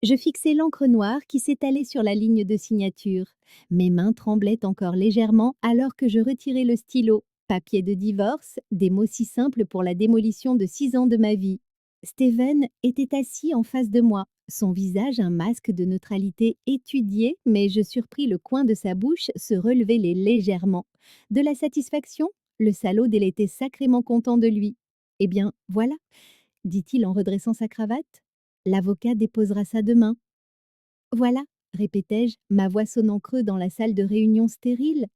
Je fixais l'encre noire qui s'étalait sur la ligne de signature. Mes mains tremblaient encore légèrement alors que je retirais le stylo. Papier de divorce, des mots si simples pour la démolition de 6 ans de ma vie. Steven était assis en face de moi, son visage un masque de neutralité étudié, mais je surpris le coin de sa bouche se relever légèrement. De la satisfaction, le salaud était sacrément content de lui. Eh bien, voilà, dit-il en redressant sa cravate. L'avocat déposera ça demain. Voilà, répétai-je, ma voix sonnant creux dans la salle de réunion stérile.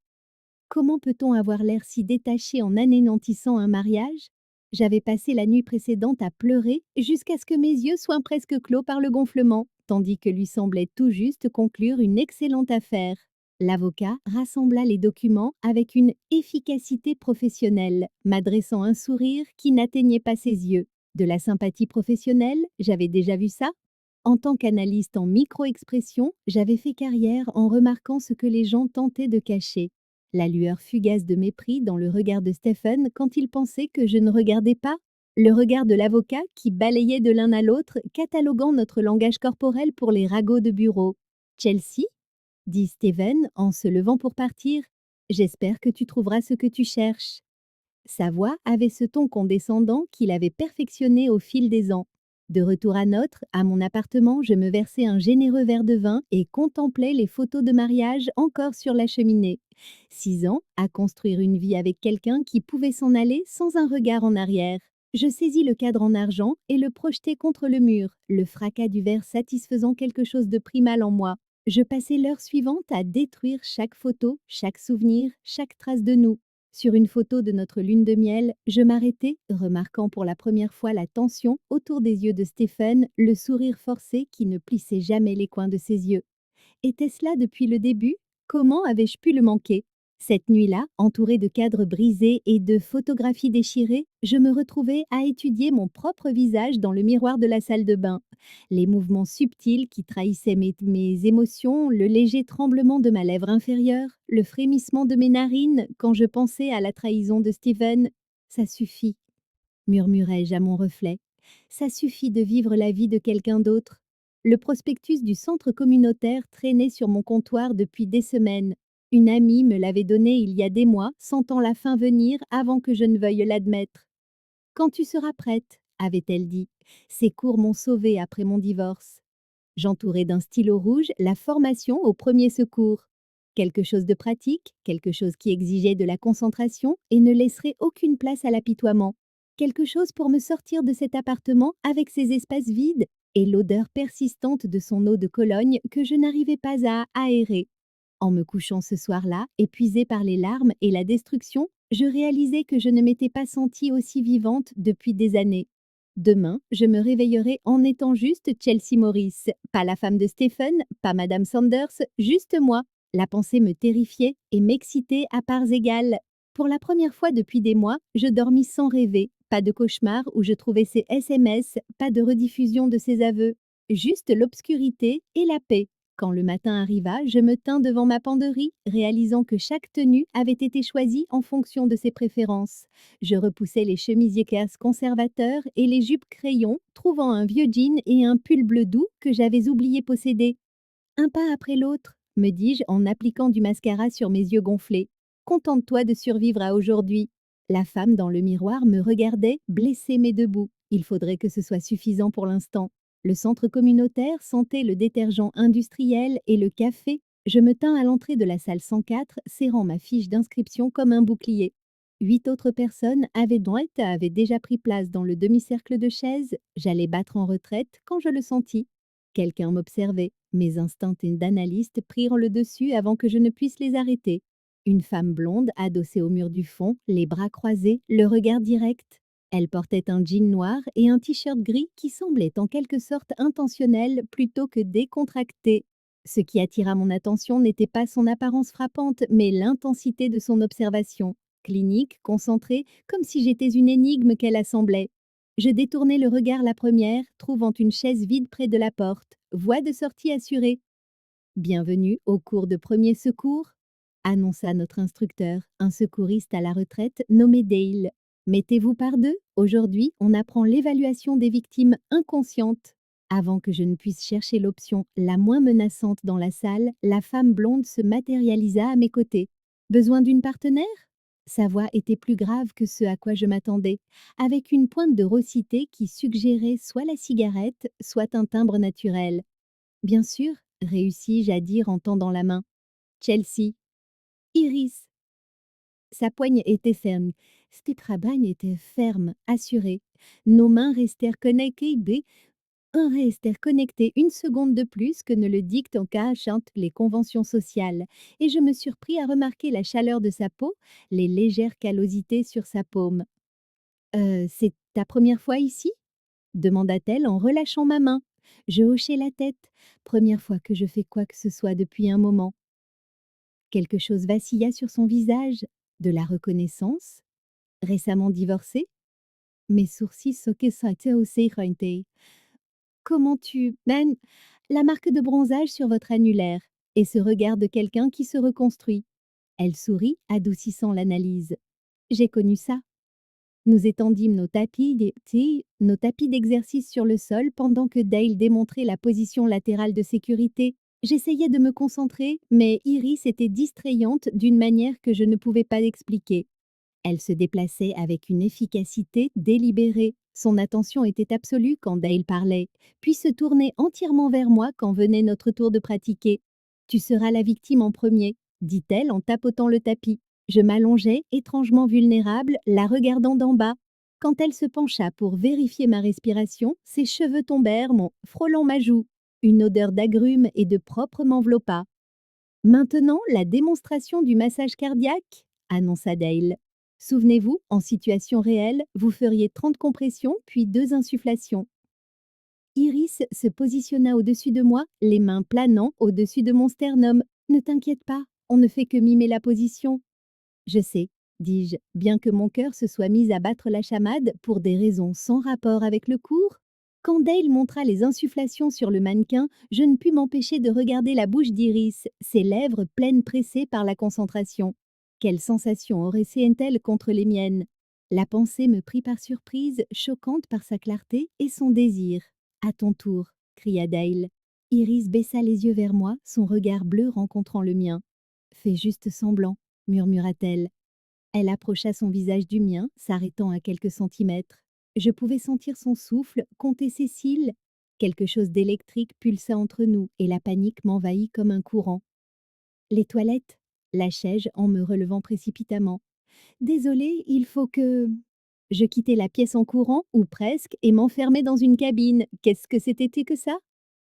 Comment peut-on avoir l'air si détaché en anéantissant un mariage? J'avais passé la nuit précédente à pleurer jusqu'à ce que mes yeux soient presque clos par le gonflement, tandis que lui semblait tout juste conclure une excellente affaire. L'avocat rassembla les documents avec une efficacité professionnelle, m'adressant un sourire qui n'atteignait pas ses yeux. De la sympathie professionnelle, j'avais déjà vu ça. En tant qu'analyste en micro-expression, j'avais fait carrière en remarquant ce que les gens tentaient de cacher. La lueur fugace de mépris dans le regard de Stephen quand il pensait que je ne regardais pas. Le regard de l'avocat qui balayait de l'un à l'autre, cataloguant notre langage corporel pour les ragots de bureau. Chelsea, dit Stephen en se levant pour partir, j'espère que tu trouveras ce que tu cherches. Sa voix avait ce ton condescendant qu'il avait perfectionné au fil des ans. De retour à mon appartement, je me versai un généreux verre de vin et contemplai les photos de mariage encore sur la cheminée. 6 ans à construire une vie avec quelqu'un qui pouvait s'en aller sans un regard en arrière. Je saisis le cadre en argent et le projetai contre le mur, le fracas du verre satisfaisant quelque chose de primal en moi. Je passai l'heure suivante à détruire chaque photo, chaque souvenir, chaque trace de nous. Sur une photo de notre lune de miel, je m'arrêtai, remarquant pour la première fois la tension autour des yeux de Stephen, le sourire forcé qui ne plissait jamais les coins de ses yeux. Était-ce là depuis le début? Comment avais-je pu le manquer? Cette nuit-là, entourée de cadres brisés et de photographies déchirées, je me retrouvais à étudier mon propre visage dans le miroir de la salle de bain. Les mouvements subtils qui trahissaient mes émotions, le léger tremblement de ma lèvre inférieure, le frémissement de mes narines quand je pensais à la trahison de Steven. Ça suffit, murmurai-je à mon reflet. Ça suffit de vivre la vie de quelqu'un d'autre. Le prospectus du centre communautaire traînait sur mon comptoir depuis des semaines. Une amie me l'avait donné il y a des mois, sentant la fin venir avant que je ne veuille l'admettre. Quand tu seras prête, avait-elle dit. Ces cours m'ont sauvée après mon divorce. J'entourais d'un stylo rouge la formation au premier secours. Quelque chose de pratique, quelque chose qui exigeait de la concentration et ne laisserait aucune place à l'apitoiement. Quelque chose pour me sortir de cet appartement avec ses espaces vides et l'odeur persistante de son eau de Cologne que je n'arrivais pas à aérer. En me couchant ce soir-là, épuisée par les larmes et la destruction, je réalisais que je ne m'étais pas sentie aussi vivante depuis des années. Demain, je me réveillerai en étant juste Chelsea Morris, pas la femme de Stephen, pas Madame Sanders, juste moi. La pensée me terrifiait et m'excitait à parts égales. Pour la première fois depuis des mois, je dormis sans rêver, pas de cauchemar où je trouvais ses SMS, pas de rediffusion de ses aveux, juste l'obscurité et la paix. Quand le matin arriva, je me tins devant ma penderie, réalisant que chaque tenue avait été choisie en fonction de ses préférences. Je repoussai les chemisiers casse conservateurs et les jupes crayons, trouvant un vieux jean et un pull bleu doux que j'avais oublié posséder. Un pas après l'autre, me dis-je en appliquant du mascara sur mes yeux gonflés. Contente-toi de survivre à aujourd'hui. La femme dans le miroir me regardait, blessée mais debout. Il faudrait que ce soit suffisant pour l'instant. Le centre communautaire sentait le détergent industriel et le café. Je me tins à l'entrée de la salle 104, serrant ma fiche d'inscription comme un bouclier. 8 autres personnes avaient déjà pris place dans le demi-cercle de chaises. J'allais battre en retraite quand je le sentis. Quelqu'un m'observait. Mes instincts d'analyste prirent le dessus avant que je ne puisse les arrêter. Une femme blonde, adossée au mur du fond, les bras croisés, le regard direct. Elle portait un jean noir et un t-shirt gris qui semblait en quelque sorte intentionnel plutôt que décontracté. Ce qui attira mon attention n'était pas son apparence frappante, mais l'intensité de son observation. Clinique, concentrée, comme si j'étais une énigme qu'elle assemblait. Je détournai le regard la première, trouvant une chaise vide près de la porte. Voie de sortie assurée. Bienvenue au cours de premier secours, annonça notre instructeur, un secouriste à la retraite nommé Dale. Mettez-vous par deux, aujourd'hui on apprend l'évaluation des victimes inconscientes. Avant que je ne puisse chercher l'option la moins menaçante dans la salle, la femme blonde se matérialisa à mes côtés. Besoin d'une partenaire? Sa voix était plus grave que ce à quoi je m'attendais, avec une pointe de raucité qui suggérait soit la cigarette, soit un timbre naturel. Bien sûr, réussis-je à dire en tendant la main. Chelsea. Iris. Sa poigne était ferme. Cette crabagne était ferme, assurée. Nos mains restèrent connectées une seconde de plus que ne le dictent en cas chantent les conventions sociales, et je me surpris à remarquer la chaleur de sa peau, les légères callosités sur sa paume. C'est ta première fois ici? Demanda-t-elle en relâchant ma main. Je hochai la tête. Première fois que je fais quoi que ce soit depuis un moment. Quelque chose vacilla sur son visage. De la reconnaissance? Récemment divorcée? Mes sourcils sautaient au serrante. Comment tu... Man, la marque de bronzage sur votre annulaire et ce regard de quelqu'un qui se reconstruit. Elle sourit, adoucissant l'analyse. J'ai connu ça. Nous étendîmes nos tapis d'exercice sur le sol pendant que Dale démontrait la position latérale de sécurité. J'essayais de me concentrer, mais Iris était distrayante d'une manière que je ne pouvais pas expliquer. Elle se déplaçait avec une efficacité délibérée. Son attention était absolue quand Dale parlait, puis se tournait entièrement vers moi quand venait notre tour de pratiquer. Tu seras la victime en premier, dit-elle en tapotant le tapis. Je m'allongeai, étrangement vulnérable, la regardant d'en bas. Quand elle se pencha pour vérifier ma respiration, ses cheveux tombèrent, frôlant ma joue. Une odeur d'agrumes et de propre m'enveloppa. Maintenant, la démonstration du massage cardiaque, annonça Dale. Souvenez-vous, en situation réelle, vous feriez 30 compressions puis 2 insufflations. Iris se positionna au-dessus de moi, les mains planant au-dessus de mon sternum. Ne t'inquiète pas, on ne fait que mimer la position. Je sais, dis-je, bien que mon cœur se soit mis à battre la chamade pour des raisons sans rapport avec le cours. Quand Dale montra les insufflations sur le mannequin, je ne pus m'empêcher de regarder la bouche d'Iris, ses lèvres pleines pressées par la concentration. Quelle sensation aurait-elle contre les miennes? La pensée me prit par surprise, choquante par sa clarté et son désir. À ton tour, cria Dale. Iris baissa les yeux vers moi, son regard bleu rencontrant le mien. Fais juste semblant, murmura-t-elle. Elle approcha son visage du mien, s'arrêtant à quelques centimètres. Je pouvais sentir son souffle, compter ses cils. Quelque chose d'électrique pulsa entre nous et la panique m'envahit comme un courant. Les toilettes, lâchai-je en me relevant précipitamment. Désolée, il faut que... Je quittai la pièce en courant, ou presque, et m'enfermai dans une cabine. Qu'est-ce que c'était que ça?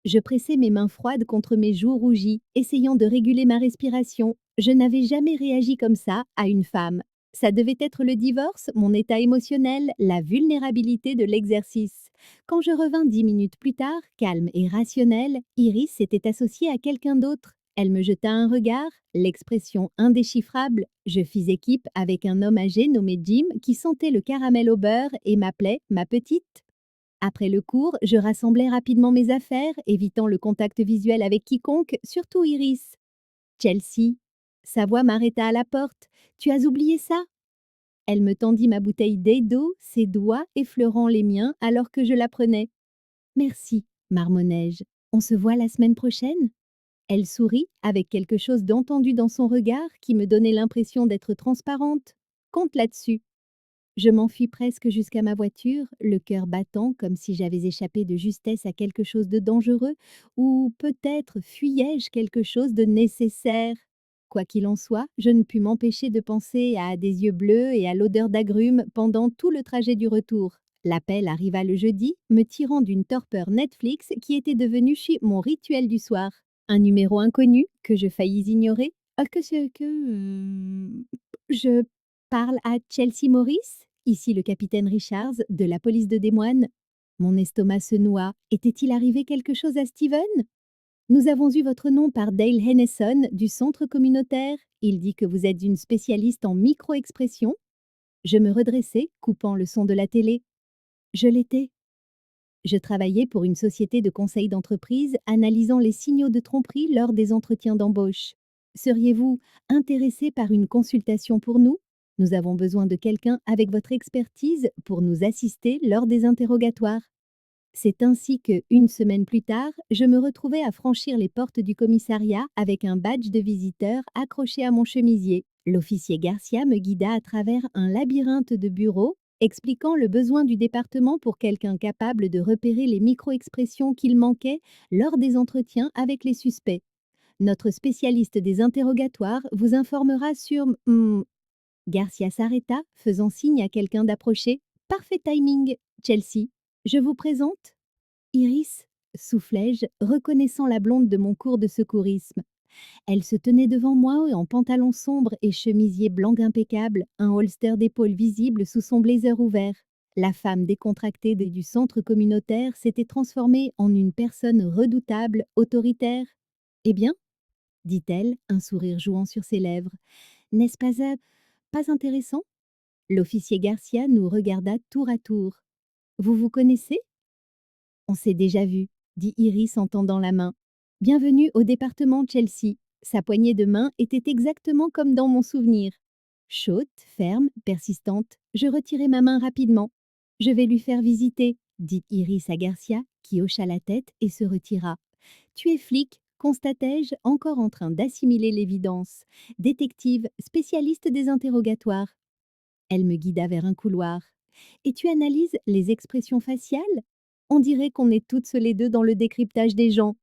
Je pressai mes mains froides contre mes joues rougies, essayant de réguler ma respiration. Je n'avais jamais réagi comme ça à une femme. Ça devait être le divorce, mon état émotionnel, la vulnérabilité de l'exercice. Quand je revins 10 minutes plus tard, calme et rationnelle, Iris s'était associée à quelqu'un d'autre. Elle me jeta un regard, l'expression indéchiffrable. Je fis équipe avec un homme âgé nommé Jim qui sentait le caramel au beurre et m'appelait ma petite. Après le cours, je rassemblai rapidement mes affaires, évitant le contact visuel avec quiconque, surtout Iris. Chelsea. Sa voix m'arrêta à la porte. Tu as oublié ça? Elle me tendit ma bouteille d'eau, ses doigts effleurant les miens alors que je la prenais. Merci, marmonnai-je. On se voit la semaine prochaine? Elle sourit, avec quelque chose d'entendu dans son regard qui me donnait l'impression d'être transparente. Compte là-dessus. Je m'enfuis presque jusqu'à ma voiture, le cœur battant comme si j'avais échappé de justesse à quelque chose de dangereux, ou peut-être fuyais-je quelque chose de nécessaire. Quoi qu'il en soit, je ne pus m'empêcher de penser à des yeux bleus et à l'odeur d'agrumes pendant tout le trajet du retour. L'appel arriva le jeudi, me tirant d'une torpeur Netflix qui était devenue mon rituel du soir. Un numéro inconnu que je faillis ignorer. Je parle à Chelsea Morris, ici le capitaine Richards de la police de Des Moines. Mon estomac se noua. Était-il arrivé quelque chose à Steven? Nous avons eu votre nom par Dale Hennesson du centre communautaire. Il dit que vous êtes une spécialiste en micro-expression. Je me redressai, coupant le son de la télé. Je l'étais. Je travaillais pour une société de conseil d'entreprise analysant les signaux de tromperie lors des entretiens d'embauche. Seriez-vous intéressé par une consultation pour nous? Nous avons besoin de quelqu'un avec votre expertise pour nous assister lors des interrogatoires. C'est ainsi que, une semaine plus tard, je me retrouvais à franchir les portes du commissariat avec un badge de visiteur accroché à mon chemisier. L'officier Garcia me guida à travers un labyrinthe de bureaux, expliquant le besoin du département pour quelqu'un capable de repérer les micro-expressions qu'il manquait lors des entretiens avec les suspects. Notre spécialiste des interrogatoires vous informera sur... Garcia s'arrêta, faisant signe à quelqu'un d'approcher. Parfait timing, Chelsea. Je vous présente Iris, soufflai-je, reconnaissant la blonde de mon cours de secourisme. Elle se tenait devant moi en pantalon sombre et chemisier blanc impeccable, un holster d'épaule visible sous son blazer ouvert. La femme décontractée du centre communautaire s'était transformée en une personne redoutable, autoritaire. Eh bien, dit-elle, un sourire jouant sur ses lèvres. N'est-ce pas intéressant? L'officier Garcia nous regarda tour à tour. Vous vous connaissez? On s'est déjà vu, dit Iris en tendant la main. Bienvenue au département Chelsea. Sa poignée de main était exactement comme dans mon souvenir. Chaude, ferme, persistante, je retirai ma main rapidement. Je vais lui faire visiter, dit Iris à Garcia, qui hocha la tête et se retira. Tu es flic, constatai-je, encore en train d'assimiler l'évidence. Détective, spécialiste des interrogatoires. Elle me guida vers un couloir. Et tu analyses les expressions faciales? On dirait qu'on est toutes les deux dans le décryptage des gens.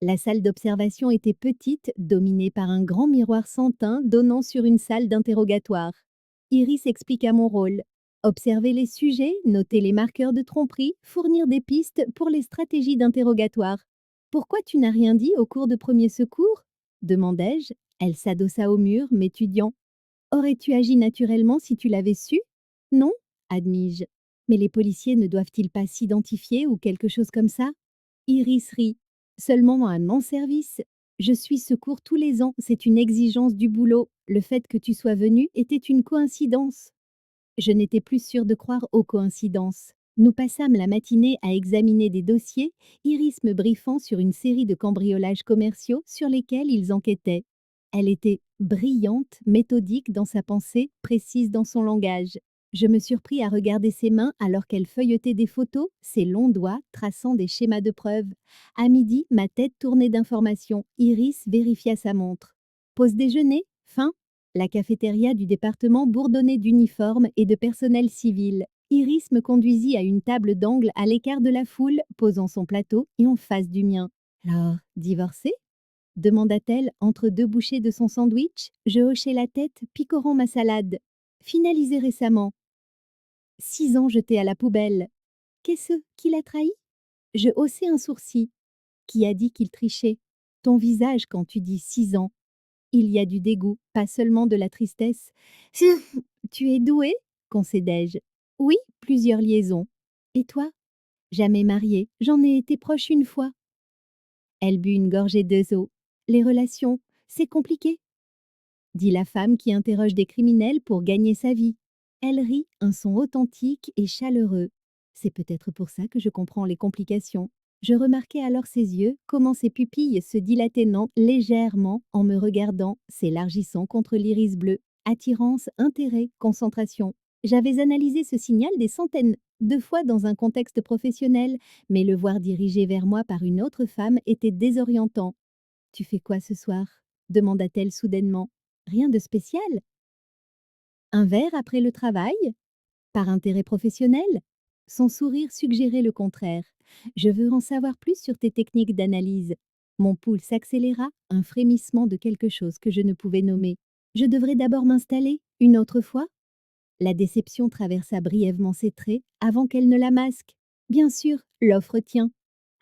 La salle d'observation était petite, dominée par un grand miroir sans teint donnant sur une salle d'interrogatoire. Iris expliqua mon rôle. Observer les sujets, noter les marqueurs de tromperie, fournir des pistes pour les stratégies d'interrogatoire. Pourquoi tu n'as rien dit au cours de premier secours? Demandai-je. Elle s'adossa au mur, m'étudiant. Aurais-tu agi naturellement si tu l'avais su? Non, admis-je. Mais les policiers ne doivent-ils pas s'identifier ou quelque chose comme ça? Iris rit. Seulement à mon service. Je suis secours tous les ans, c'est une exigence du boulot. Le fait que tu sois venu était une coïncidence. Je n'étais plus sûre de croire aux coïncidences. Nous passâmes la matinée à examiner des dossiers, Iris me briefant sur une série de cambriolages commerciaux sur lesquels ils enquêtaient. Elle était brillante, méthodique dans sa pensée, précise dans son langage. Je me surpris à regarder ses mains alors qu'elle feuilletait des photos, ses longs doigts traçant des schémas de preuves. À midi, ma tête tournait d'informations. Iris vérifia sa montre. Pause déjeuner, fin. La cafétéria du département bourdonnait d'uniformes et de personnel civil. Iris me conduisit à une table d'angle à l'écart de la foule, posant son plateau et en face du mien. Alors, divorcée? Demanda-t-elle entre deux bouchées de son sandwich. Je hochai la tête, picorant ma salade. Finalisé récemment. 6 ans jetés à la poubelle. Qu'est-ce qui l'a trahi? Je haussai un sourcil. Qui a dit qu'il trichait? Ton visage quand tu dis 6 ans. Il y a du dégoût, pas seulement de la tristesse. Tu es doué? Concédai-je. Oui, plusieurs liaisons. Et toi? Jamais mariée, j'en ai été proche une fois. Elle but une gorgée d'eau. Les relations, c'est compliqué, dit la femme qui interroge des criminels pour gagner sa vie. Elle rit, un son authentique et chaleureux. C'est peut-être pour ça que je comprends les complications. Je remarquai alors ses yeux, comment ses pupilles se dilataient légèrement en me regardant, s'élargissant contre l'iris bleu. Attirance, intérêt, concentration. J'avais analysé ce signal des centaines de fois dans un contexte professionnel, mais le voir dirigé vers moi par une autre femme était désorientant. Tu fais quoi ce soir? Demanda-t-elle soudainement. Rien de spécial? Un verre après le travail? Par intérêt professionnel? Son sourire suggérait le contraire. Je veux en savoir plus sur tes techniques d'analyse. Mon pouls s'accéléra, un frémissement de quelque chose que je ne pouvais nommer. Je devrais d'abord m'installer, une autre fois? La déception traversa brièvement ses traits avant qu'elle ne la masque. Bien sûr, l'offre tient.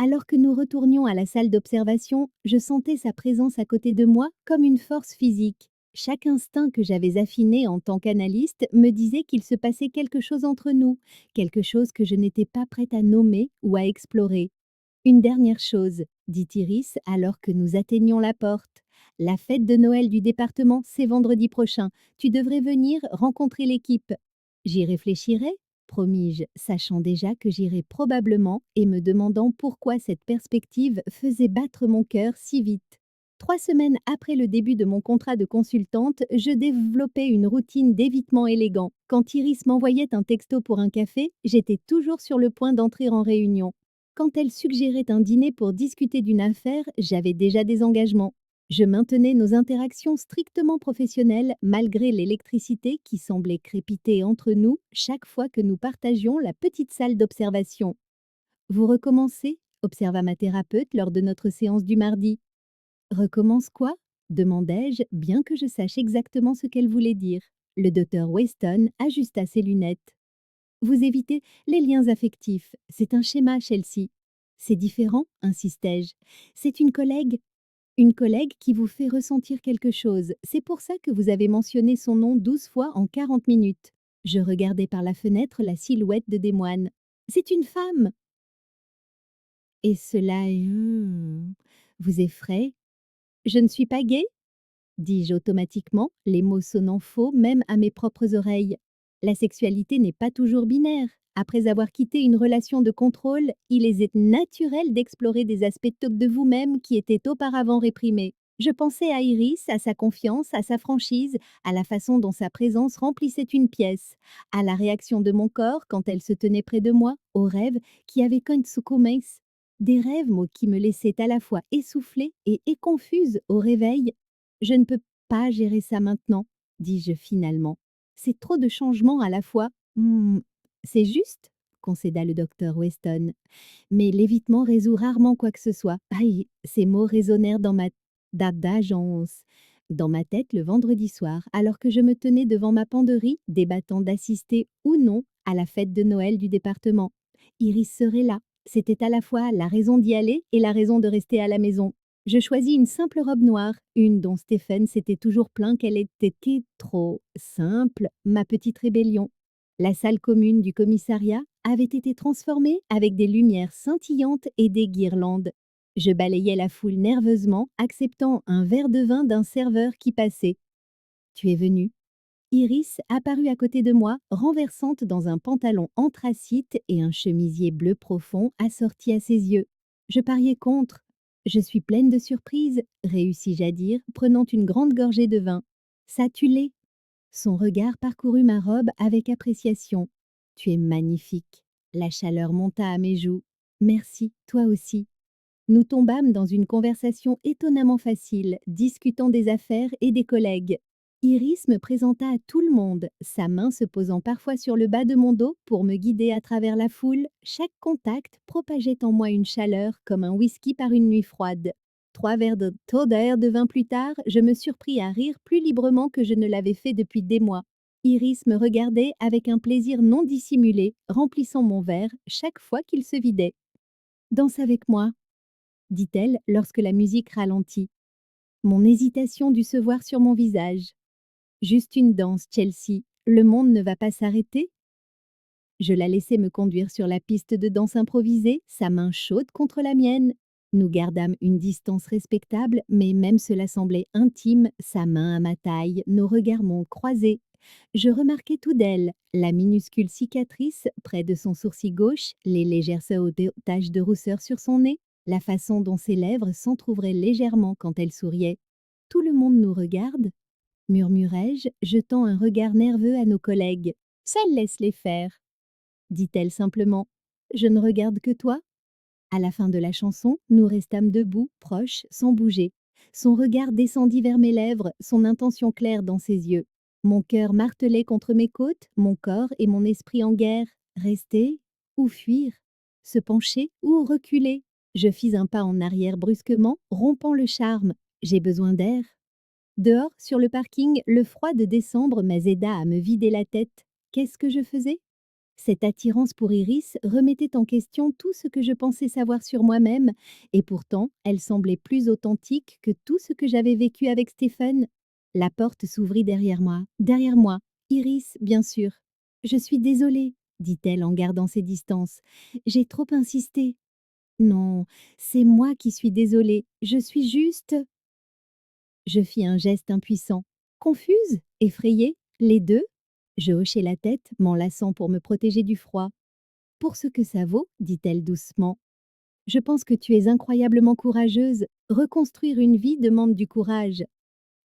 Alors que nous retournions à la salle d'observation, je sentais sa présence à côté de moi comme une force physique. Chaque instinct que j'avais affiné en tant qu'analyste me disait qu'il se passait quelque chose entre nous, quelque chose que je n'étais pas prête à nommer ou à explorer. Une dernière chose, dit Iris alors que nous atteignions la porte. La fête de Noël du département, c'est vendredi prochain. Tu devrais venir rencontrer l'équipe. J'y réfléchirai, promis-je, sachant déjà que j'irais probablement et me demandant pourquoi cette perspective faisait battre mon cœur si vite. 3 semaines après le début de mon contrat de consultante, je développais une routine d'évitement élégant. Quand Iris m'envoyait un texto pour un café, j'étais toujours sur le point d'entrer en réunion. Quand elle suggérait un dîner pour discuter d'une affaire, j'avais déjà des engagements. Je maintenais nos interactions strictement professionnelles malgré l'électricité qui semblait crépiter entre nous chaque fois que nous partagions la petite salle d'observation. Vous recommencez observa ma thérapeute lors de notre séance du mardi. Recommence quoi demandai-je, bien que je sache exactement ce qu'elle voulait dire. Le docteur Weston ajusta ses lunettes. Vous évitez les liens affectifs. C'est un schéma, Chelsea. C'est différent, insistai-je. C'est une collègue qui vous fait ressentir quelque chose. C'est pour ça que vous avez mentionné son nom 12 fois en 40 minutes. Je regardais par la fenêtre la silhouette de Des Moines. C'est une femme. Et cela vous effraie. Je ne suis pas gaie, dis-je automatiquement, les mots sonnant faux même à mes propres oreilles. La sexualité n'est pas toujours binaire. Après avoir quitté une relation de contrôle, il est naturel d'explorer des aspects top de vous-même qui étaient auparavant réprimés. Je pensais à Iris, à sa confiance, à sa franchise, à la façon dont sa présence remplissait une pièce, à la réaction de mon corps quand elle se tenait près de moi, aux rêves qui avaient sukumeis. Des rêves, mots qui me laissaient à la fois essoufflée et confuse au réveil. Je ne peux pas gérer ça maintenant, dis-je finalement. C'est trop de changements à la fois. C'est juste, concéda le docteur Weston. Mais l'évitement résout rarement quoi que ce soit. Aïe, ces mots résonnèrent dans ma date d'agence. Dans ma tête le vendredi soir, alors que je me tenais devant ma penderie, débattant d'assister ou non à la fête de Noël du département. Iris serait là. C'était à la fois la raison d'y aller et la raison de rester à la maison. Je choisis une simple robe noire, une dont Stephen s'était toujours plaint qu'elle était trop simple, ma petite rébellion. La salle commune du commissariat avait été transformée avec des lumières scintillantes et des guirlandes. Je balayais la foule nerveusement, acceptant un verre de vin d'un serveur qui passait. Tu es venu. Iris apparut à côté de moi, renversante dans un pantalon anthracite et un chemisier bleu profond assorti à ses yeux. Je pariais contre. Je suis pleine de surprises, réussis-je à dire, prenant une grande gorgée de vin. Ça, tu l'es. Son regard parcourut ma robe avec appréciation. Tu es magnifique. La chaleur monta à mes joues. Merci, toi aussi. Nous tombâmes dans une conversation étonnamment facile, discutant des affaires et des collègues. Iris me présenta à tout le monde, sa main se posant parfois sur le bas de mon dos pour me guider à travers la foule. Chaque contact propageait en moi une chaleur comme un whisky par une nuit froide. 3 verres de Toder de vin plus tard, je me surpris à rire plus librement que je ne l'avais fait depuis des mois. Iris me regardait avec un plaisir non dissimulé, remplissant mon verre chaque fois qu'il se vidait. Danse avec moi, dit-elle lorsque la musique ralentit. Mon hésitation dut se voir sur mon visage. Juste une danse, Chelsea. Le monde ne va pas s'arrêter. Je la laissai me conduire sur la piste de danse improvisée, sa main chaude contre la mienne. Nous gardâmes une distance respectable, mais même cela semblait intime, sa main à ma taille, nos regards m'ont croisés. Je remarquai tout d'elle, la minuscule cicatrice près de son sourcil gauche, les légères taches de rousseur sur son nez, la façon dont ses lèvres s'entr'ouvraient légèrement quand elle souriait. Tout le monde nous regarde, murmurai-je, jetant un regard nerveux à nos collègues. Ça laisse-les faire, dit-elle simplement. Je ne regarde que toi. À la fin de la chanson, nous restâmes debout, proches, sans bouger. Son regard descendit vers mes lèvres, son intention claire dans ses yeux. Mon cœur martelait contre mes côtes, mon corps et mon esprit en guerre. Rester ou fuir? Se pencher ou reculer? Je fis un pas en arrière brusquement, rompant le charme. J'ai besoin d'air. Dehors, sur le parking, le froid de décembre m'aida à me vider la tête. Qu'est-ce que je faisais? Cette attirance pour Iris remettait en question tout ce que je pensais savoir sur moi-même, et pourtant, elle semblait plus authentique que tout ce que j'avais vécu avec Stephen. La porte s'ouvrit derrière moi. Derrière moi, Iris, bien sûr. Je suis désolée, dit-elle en gardant ses distances. J'ai trop insisté. Non, c'est moi qui suis désolée. Je suis juste. Je fis un geste impuissant. Confuse? Effrayée? Les deux? Je hochai la tête, m'enlaçant pour me protéger du froid. Pour ce que ça vaut, dit-elle doucement. Je pense que tu es incroyablement courageuse. Reconstruire une vie demande du courage.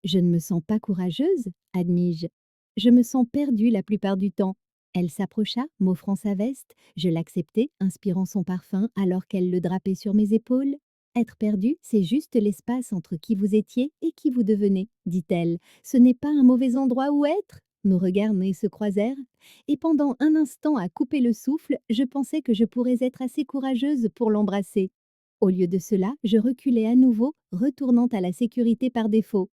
Je ne me sens pas courageuse, admis-je. Je me sens perdue la plupart du temps. Elle s'approcha, m'offrant sa veste. Je l'acceptai, inspirant son parfum alors qu'elle le drapait sur mes épaules. Être perdu, c'est juste l'espace entre qui vous étiez et qui vous devenez, dit-elle. Ce n'est pas un mauvais endroit où être. Nos regards nés se croisèrent, et pendant un instant à couper le souffle, je pensais que je pourrais être assez courageuse pour l'embrasser. Au lieu de cela, je reculai à nouveau, retournant à la sécurité par défaut.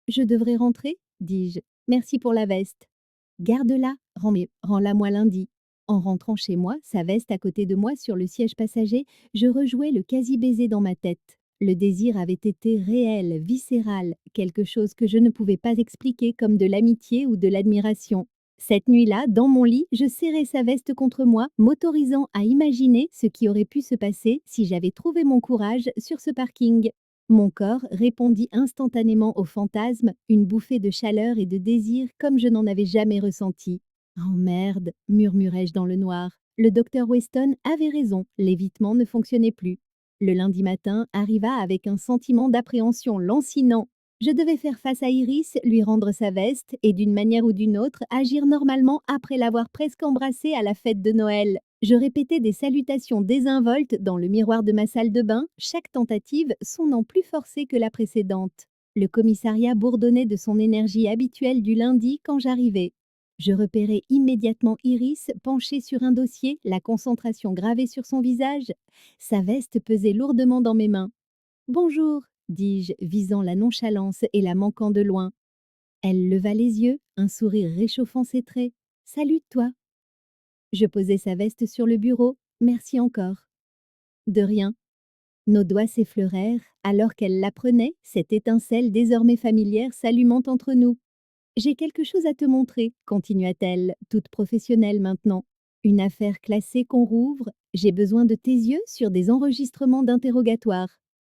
Je devrais rentrer, dis-je. Merci pour la veste. Garde-la, rends-la-moi lundi. En rentrant chez moi, sa veste à côté de moi sur le siège passager, je rejouais le quasi-baiser dans ma tête. Le désir avait été réel, viscéral, quelque chose que je ne pouvais pas expliquer comme de l'amitié ou de l'admiration. Cette nuit-là, dans mon lit, je serrais sa veste contre moi, m'autorisant à imaginer ce qui aurait pu se passer si j'avais trouvé mon courage sur ce parking. Mon corps répondit instantanément au fantasme, une bouffée de chaleur et de désir comme je n'en avais jamais ressenti. Oh merde, murmurai-je dans le noir. Le docteur Weston avait raison, l'évitement ne fonctionnait plus. Le lundi matin arriva avec un sentiment d'appréhension lancinant. Je devais faire face à Iris, lui rendre sa veste et d'une manière ou d'une autre agir normalement après l'avoir presque embrassée à la fête de Noël. Je répétais des salutations désinvoltes dans le miroir de ma salle de bain, chaque tentative sonnant plus forcée que la précédente. Le commissariat bourdonnait de son énergie habituelle du lundi quand j'arrivais. Je repérai immédiatement Iris penchée sur un dossier, la concentration gravée sur son visage. Sa veste pesait lourdement dans mes mains. Bonjour, dis-je, visant la nonchalance et la manquant de loin. Elle leva les yeux, un sourire réchauffant ses traits. Salut, toi. Je posai sa veste sur le bureau. Merci encore. De rien. Nos doigts s'effleurèrent, alors qu'elle la prenait, cette étincelle désormais familière s'allumant entre nous. J'ai quelque chose à te montrer, continua-t-elle, toute professionnelle maintenant. Une affaire classée qu'on rouvre. J'ai besoin de tes yeux sur des enregistrements d'interrogatoire.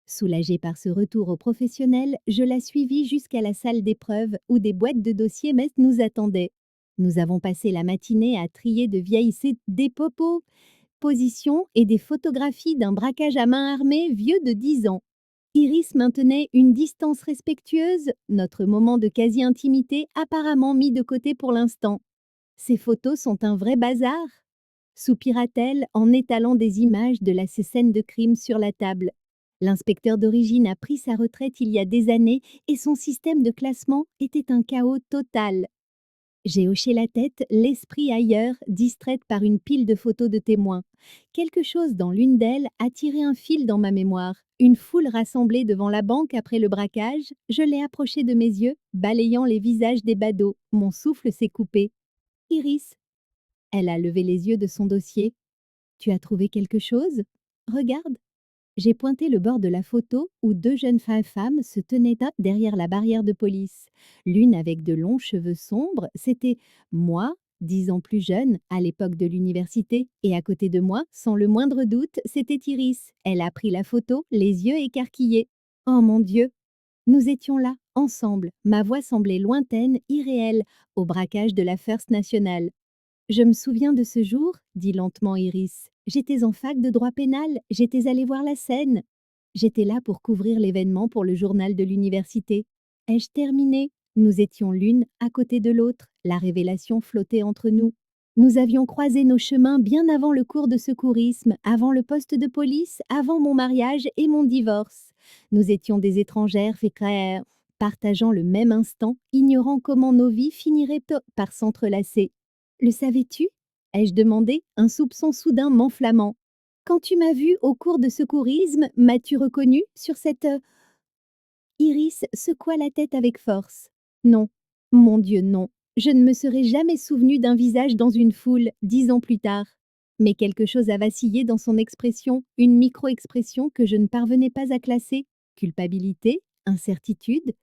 Soulagée par ce retour au professionnel, je la suivis jusqu'à la salle d'épreuves où des boîtes de dossiers nous attendaient. Nous avons passé la matinée à trier de vieilles des popos, positions et des photographies d'un braquage à main armée vieux de 10 ans. Iris maintenait une distance respectueuse, notre moment de quasi-intimité apparemment mis de côté pour l'instant. Ces photos sont un vrai bazar, soupira-t-elle en étalant des images de la scène de crime sur la table. L'inspecteur d'origine a pris sa retraite il y a des années et son système de classement était un chaos total. J'ai hoché la tête, l'esprit ailleurs, distraite par une pile de photos de témoins. Quelque chose dans l'une d'elles a tiré un fil dans ma mémoire. Une foule rassemblée devant la banque après le braquage, je l'ai approchée de mes yeux, balayant les visages des badauds. Mon souffle s'est coupé. Iris. Elle a levé les yeux de son dossier. Tu as trouvé quelque chose? Regarde. J'ai pointé le bord de la photo où deux jeunes femmes se tenaient derrière la barrière de police. L'une avec de longs cheveux sombres, c'était moi, 10 ans plus jeune, à l'époque de l'université, et à côté de moi, sans le moindre doute, c'était Iris. Elle a pris la photo, les yeux écarquillés. Oh mon Dieu! Nous étions là, ensemble. Ma voix semblait lointaine, irréelle, au braquage de la First National. Je me souviens de ce jour, dit lentement Iris. J'étais en fac de droit pénal, j'étais allée voir la scène. J'étais là pour couvrir l'événement pour le journal de l'université. Ai-je terminé? Nous étions l'une à côté de l'autre, la révélation flottait entre nous. Nous avions croisé nos chemins bien avant le cours de secourisme, avant le poste de police, avant mon mariage et mon divorce. Nous étions des étrangères fécraires, partageant le même instant, ignorant comment nos vies finiraient par s'entrelacer. Le savais-tu? Ai-je demandé, un soupçon soudain m'enflammant. Quand tu m'as vu au cours de secourisme, m'as-tu reconnu sur cette... Iris secoua la tête avec force. Non, mon Dieu, non. Je ne me serais jamais souvenu d'un visage dans une foule, 10 ans plus tard. Mais quelque chose a vacillé dans son expression, une micro-expression que je ne parvenais pas à classer. Culpabilité? Incertitude?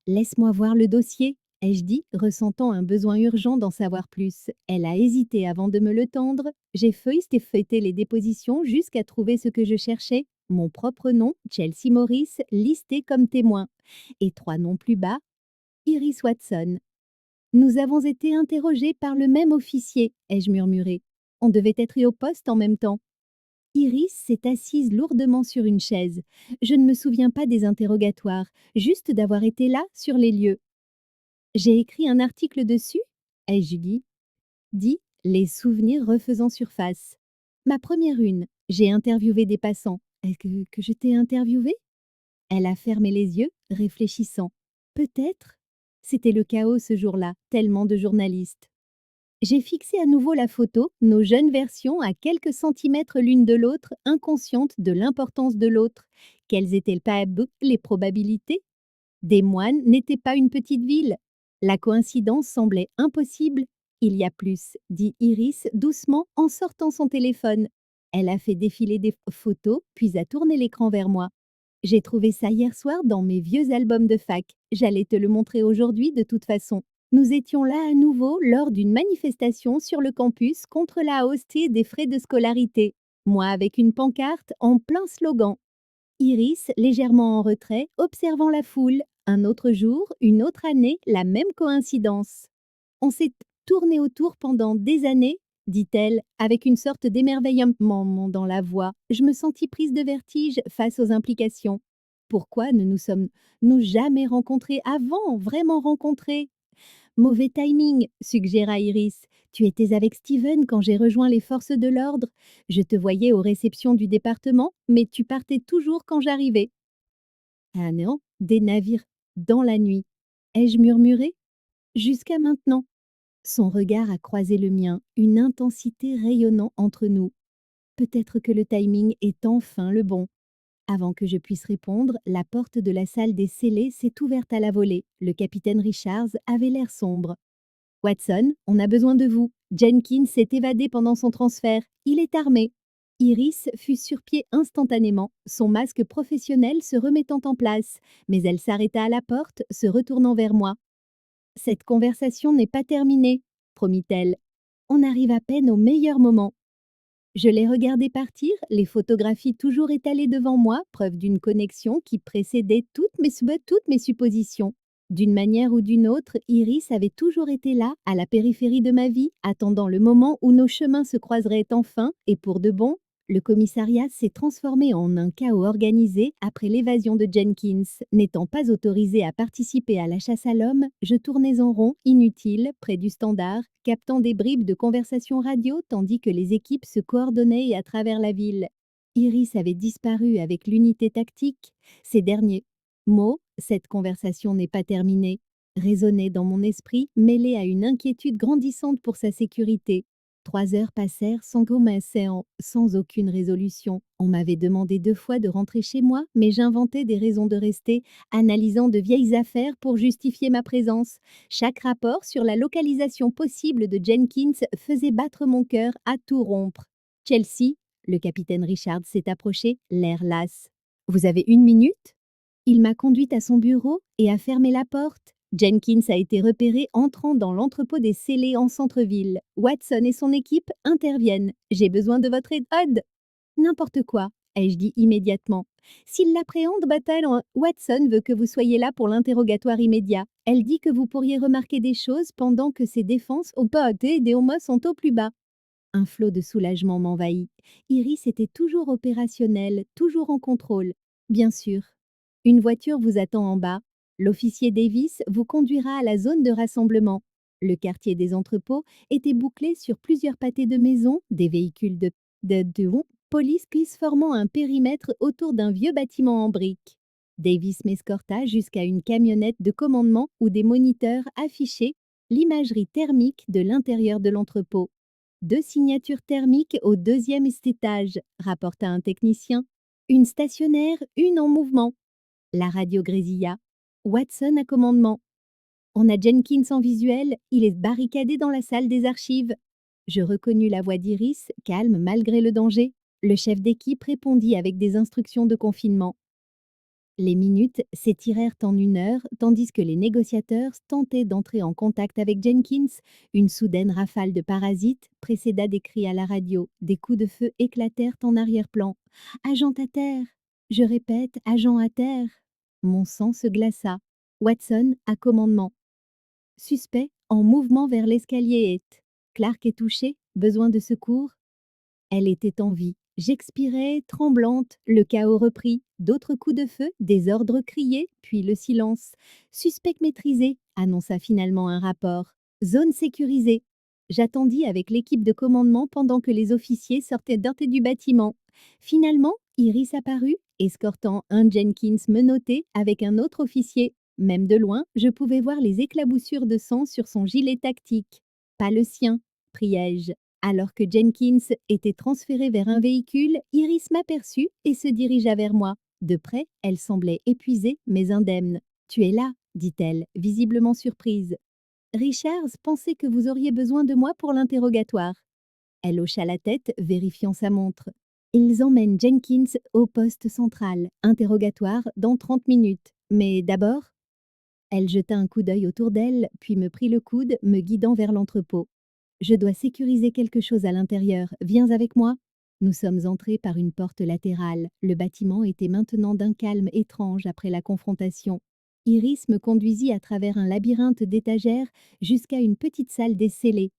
Laisse-moi voir le dossier, ai-je dit, ressentant un besoin urgent d'en savoir plus. Elle a hésité avant de me le tendre. J'ai feuilleté les dépositions jusqu'à trouver ce que je cherchais. Mon propre nom, Chelsea Morris, listé comme témoin. Et 3 noms plus bas, Iris Watson. Nous avons été interrogés par le même officier, ai-je murmuré. On devait être au poste en même temps. Iris s'est assise lourdement sur une chaise. Je ne me souviens pas des interrogatoires, juste d'avoir été là, sur les lieux. J'ai écrit un article dessus, ai-je dit. Les souvenirs refaisant surface. Ma première une, j'ai interviewé des passants. Est-ce que je t'ai interviewé? Elle a fermé les yeux, réfléchissant. Peut-être. C'était le chaos ce jour-là, tellement de journalistes. J'ai fixé à nouveau la photo, nos jeunes versions à quelques centimètres l'une de l'autre, inconscientes de l'importance de l'autre. Quelles étaient les probabilités? Des Moines n'était pas une petite ville. La coïncidence semblait impossible. Il y a plus, dit Iris doucement en sortant son téléphone. Elle a fait défiler des photos, puis a tourné l'écran vers moi. J'ai trouvé ça hier soir dans mes vieux albums de fac. J'allais te le montrer aujourd'hui de toute façon. Nous étions là à nouveau lors d'une manifestation sur le campus contre la hausse des frais de scolarité. Moi avec une pancarte en plein slogan. Iris, légèrement en retrait, observant la foule. Un autre jour, une autre année, la même coïncidence. On s'est tourné autour pendant des années, dit-elle, avec une sorte d'émerveillement dans la voix. Je me sentis prise de vertige face aux implications. Pourquoi ne nous sommes-nous jamais rencontrés avant, vraiment rencontrés? Mauvais timing, suggéra Iris. Tu étais avec Steven quand j'ai rejoint les forces de l'ordre. Je te voyais aux réceptions du département, mais tu partais toujours quand j'arrivais. Ah non, des navires dans la nuit. Ai-je murmuré? Jusqu'à maintenant. Son regard a croisé le mien, une intensité rayonnant entre nous. Peut-être que le timing est enfin le bon. Avant que je puisse répondre, la porte de la salle des scellés s'est ouverte à la volée. Le capitaine Richards avait l'air sombre. Watson, on a besoin de vous. Jenkins s'est évadé pendant son transfert. Il est armé. Iris fut sur pied instantanément, son masque professionnel se remettant en place, mais elle s'arrêta à la porte, se retournant vers moi. Cette conversation n'est pas terminée, promit-elle. On arrive à peine au meilleur moment. Je l'ai regardé partir, les photographies toujours étalées devant moi, preuve d'une connexion qui précédait toutes mes suppositions. D'une manière ou d'une autre, Iris avait toujours été là, à la périphérie de ma vie, attendant le moment où nos chemins se croiseraient enfin, et pour de bon. Le commissariat s'est transformé en un chaos organisé après l'évasion de Jenkins. N'étant pas autorisé à participer à la chasse à l'homme, je tournais en rond, inutile, près du standard, captant des bribes de conversation radio tandis que les équipes se coordonnaient à travers la ville. Iris avait disparu avec l'unité tactique. Ces derniers mots, cette conversation n'est pas terminée, résonnaient dans mon esprit, mêlés à une inquiétude grandissante pour sa sécurité. 3 heures passèrent sans séance, sans aucune résolution. On m'avait demandé 2 fois de rentrer chez moi, mais j'inventais des raisons de rester, analysant de vieilles affaires pour justifier ma présence. Chaque rapport sur la localisation possible de Jenkins faisait battre mon cœur à tout rompre. Chelsea, le capitaine Richard s'est approché, l'air las. Vous avez 1 minute? Il m'a conduite à son bureau et a fermé la porte. Jenkins a été repéré entrant dans l'entrepôt des scellés en centre-ville. Watson et son équipe interviennent. J'ai besoin de votre aide. N'importe quoi, ai-je dit immédiatement. S'il l'appréhende, Watson veut que vous soyez là pour l'interrogatoire immédiat. Elle dit que vous pourriez remarquer des choses pendant que ses défenses au et des homos sont au plus bas. Un flot de soulagement m'envahit. Iris était toujours opérationnelle, toujours en contrôle. Bien sûr. Une voiture vous attend en bas. L'officier Davis vous conduira à la zone de rassemblement. Le quartier des entrepôts était bouclé sur plusieurs pâtés de maisons, des véhicules de police formant un périmètre autour d'un vieux bâtiment en briques. Davis m'escorta jusqu'à une camionnette de commandement où des moniteurs affichaient l'imagerie thermique de l'intérieur de l'entrepôt. 2 signatures thermiques au 2e étage, rapporta un technicien. Une stationnaire, une en mouvement. La radio grésilla. Watson à commandement. On a Jenkins en visuel, il est barricadé dans la salle des archives. Je reconnus la voix d'Iris, calme malgré le danger. Le chef d'équipe répondit avec des instructions de confinement. Les minutes s'étirèrent en 1 heure, tandis que les négociateurs tentaient d'entrer en contact avec Jenkins. Une soudaine rafale de parasites précéda des cris à la radio. Des coups de feu éclatèrent en arrière-plan. « Agent à terre !» Je répète, « Agent à terre !» Mon sang se glaça. Watson à commandement. Suspect en mouvement vers l'escalier est. Clark est touché, besoin de secours. Elle était en vie. J'expirais, tremblante, le chaos reprit. D'autres coups de feu, des ordres criés, puis le silence. Suspect maîtrisé, annonça finalement un rapport. Zone sécurisée. J'attendis avec l'équipe de commandement pendant que les officiers sortaient du bâtiment. Finalement, Iris apparut, escortant un Jenkins menotté avec un autre officier. Même de loin, je pouvais voir les éclaboussures de sang sur son gilet tactique. Pas le sien, priai-je. Alors que Jenkins était transféré vers un véhicule, Iris m'aperçut et se dirigea vers moi. De près, elle semblait épuisée mais indemne. Tu es là, dit-elle, visiblement surprise. Richards pensait que vous auriez besoin de moi pour l'interrogatoire. Elle hocha la tête, vérifiant sa montre. Ils emmènent Jenkins au poste central. Interrogatoire dans 30 minutes. Mais d'abord, elle jeta un coup d'œil autour d'elle, puis me prit le coude, me guidant vers l'entrepôt. Je dois sécuriser quelque chose à l'intérieur. Viens avec moi. Nous sommes entrés par une porte latérale. Le bâtiment était maintenant d'un calme étrange après la confrontation. Iris me conduisit à travers un labyrinthe d'étagères jusqu'à une petite salle descellée.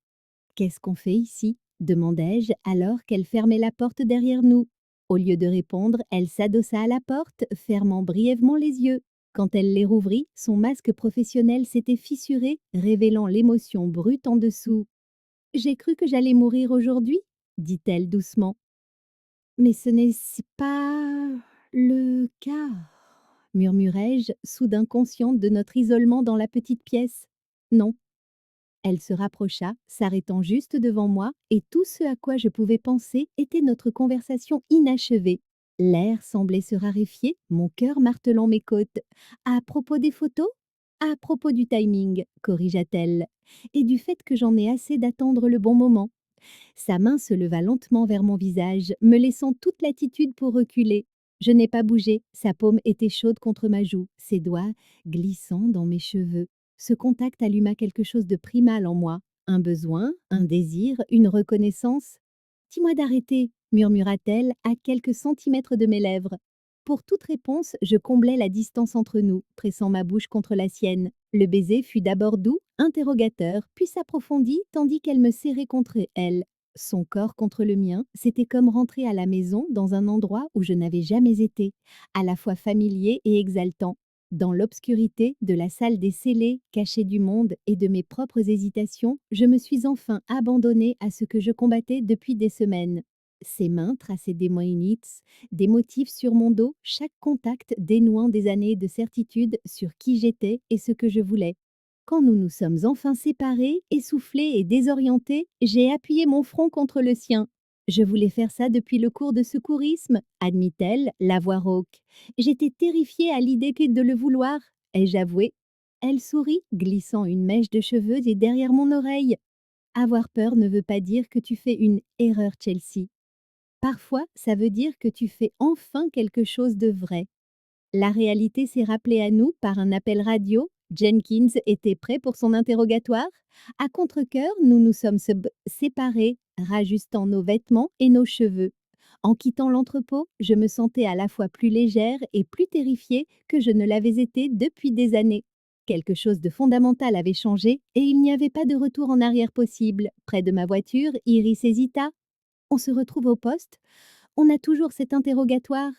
Qu'est-ce qu'on fait ici demandai-je alors qu'elle fermait la porte derrière nous. Au lieu de répondre, elle s'adossa à la porte, fermant brièvement les yeux. Quand elle les rouvrit, son masque professionnel s'était fissuré, révélant l'émotion brute en dessous. J'ai cru que j'allais mourir aujourd'hui, dit-elle doucement. Mais ce n'est pas le cas, murmurai-je, soudain consciente de notre isolement dans la petite pièce. Non. Elle se rapprocha, s'arrêtant juste devant moi, et tout ce à quoi je pouvais penser était notre conversation inachevée. L'air semblait se raréfier, mon cœur martelant mes côtes. À propos des photos? À propos du timing, corrigea-t-elle, et du fait que j'en ai assez d'attendre le bon moment. Sa main se leva lentement vers mon visage, me laissant toute latitude pour reculer. Je n'ai pas bougé, sa paume était chaude contre ma joue, ses doigts glissant dans mes cheveux. Ce contact alluma quelque chose de primal en moi. Un besoin, un désir, une reconnaissance. Dis-moi d'arrêter, murmura-t-elle à quelques centimètres de mes lèvres. Pour toute réponse, je comblais la distance entre nous, pressant ma bouche contre la sienne. Le baiser fut d'abord doux, interrogateur, puis s'approfondit tandis qu'elle me serrait contre elle. Son corps contre le mien, c'était comme rentrer à la maison dans un endroit où je n'avais jamais été, à la fois familier et exaltant. Dans l'obscurité de la salle des scellés, cachée du monde et de mes propres hésitations, je me suis enfin abandonnée à ce que je combattais depuis des semaines. Ses mains traçaient des moïnits, des motifs sur mon dos, chaque contact dénouant des années de certitude sur qui j'étais et ce que je voulais. Quand nous nous sommes enfin séparés, essoufflés et désorientés, j'ai appuyé mon front contre le sien. Je voulais faire ça depuis le cours de secourisme, admit-elle, la voix rauque. J'étais terrifiée à l'idée que de le vouloir, ai-je avoué. Elle sourit, glissant une mèche de cheveux et derrière mon oreille. Avoir peur ne veut pas dire que tu fais une erreur, Chelsea. Parfois, ça veut dire que tu fais enfin quelque chose de vrai. La réalité s'est rappelée à nous par un appel radio. Jenkins était prêt pour son interrogatoire. À contre-cœur, nous nous sommes séparés, rajustant nos vêtements et nos cheveux. En quittant l'entrepôt, je me sentais à la fois plus légère et plus terrifiée que je ne l'avais été depuis des années. Quelque chose de fondamental avait changé et il n'y avait pas de retour en arrière possible. Près de ma voiture, Iris hésita. On se retrouve au poste? On a toujours cet interrogatoire?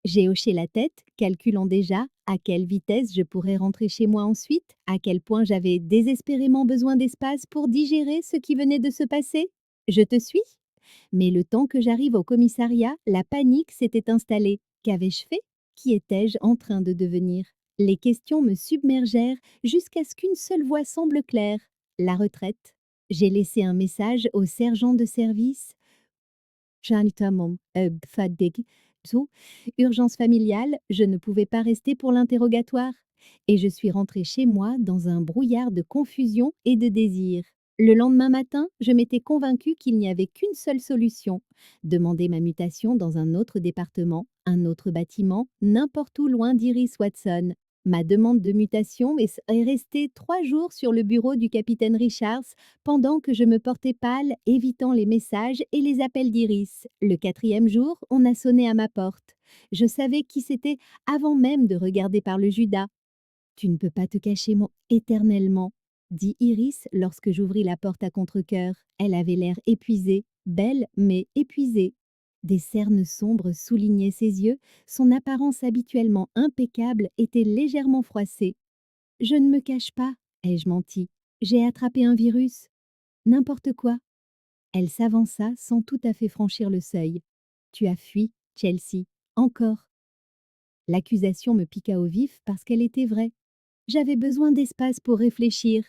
J'ai hoché la tête, calculant déjà à quelle vitesse je pourrais rentrer chez moi ensuite, à quel point j'avais désespérément besoin d'espace pour digérer ce qui venait de se passer. Je te suis? Mais le temps que j'arrive au commissariat, la panique s'était installée. Qu'avais-je fait? Qui étais-je en train de devenir? Les questions me submergèrent jusqu'à ce qu'une seule voix semble claire. La retraite. J'ai laissé un message au sergent de service. Jantamon, Fadig, tout. Urgence familiale, je ne pouvais pas rester pour l'interrogatoire. Et je suis rentrée chez moi dans un brouillard de confusion et de désir. Le lendemain matin, je m'étais convaincue qu'il n'y avait qu'une seule solution. Demander ma mutation dans un autre département, un autre bâtiment, n'importe où loin d'Iris Watson. Ma demande de mutation est restée 3 jours sur le bureau du capitaine Richards pendant que je me portais pâle, évitant les messages et les appels d'Iris. Le 4e jour, on a sonné à ma porte. Je savais qui c'était avant même de regarder par le Judas. Tu ne peux pas te cacher éternellement, dit Iris lorsque j'ouvris la porte à contre-cœur. Elle avait l'air épuisée, belle mais épuisée. Des cernes sombres soulignaient ses yeux, son apparence habituellement impeccable était légèrement froissée. Je ne me cache pas, ai-je menti. J'ai attrapé un virus. N'importe quoi. Elle s'avança sans tout à fait franchir le seuil. Tu as fui, Chelsea. Encore. L'accusation me piqua au vif parce qu'elle était vraie. J'avais besoin d'espace pour réfléchir.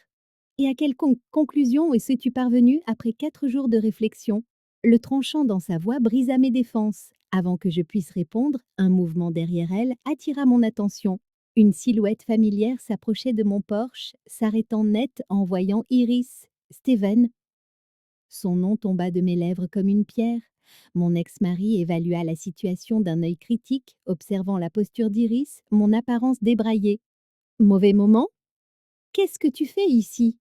Et à quelle conclusion es-tu parvenue après 4 jours de réflexion? Le tranchant dans sa voix brisa mes défenses. Avant que je puisse répondre, un mouvement derrière elle attira mon attention. Une silhouette familière s'approchait de mon porche, s'arrêtant net en voyant Iris. Steven. Son nom tomba de mes lèvres comme une pierre. Mon ex-mari évalua la situation d'un œil critique, observant la posture d'Iris, mon apparence débraillée. Mauvais moment? Qu'est-ce que tu fais ici?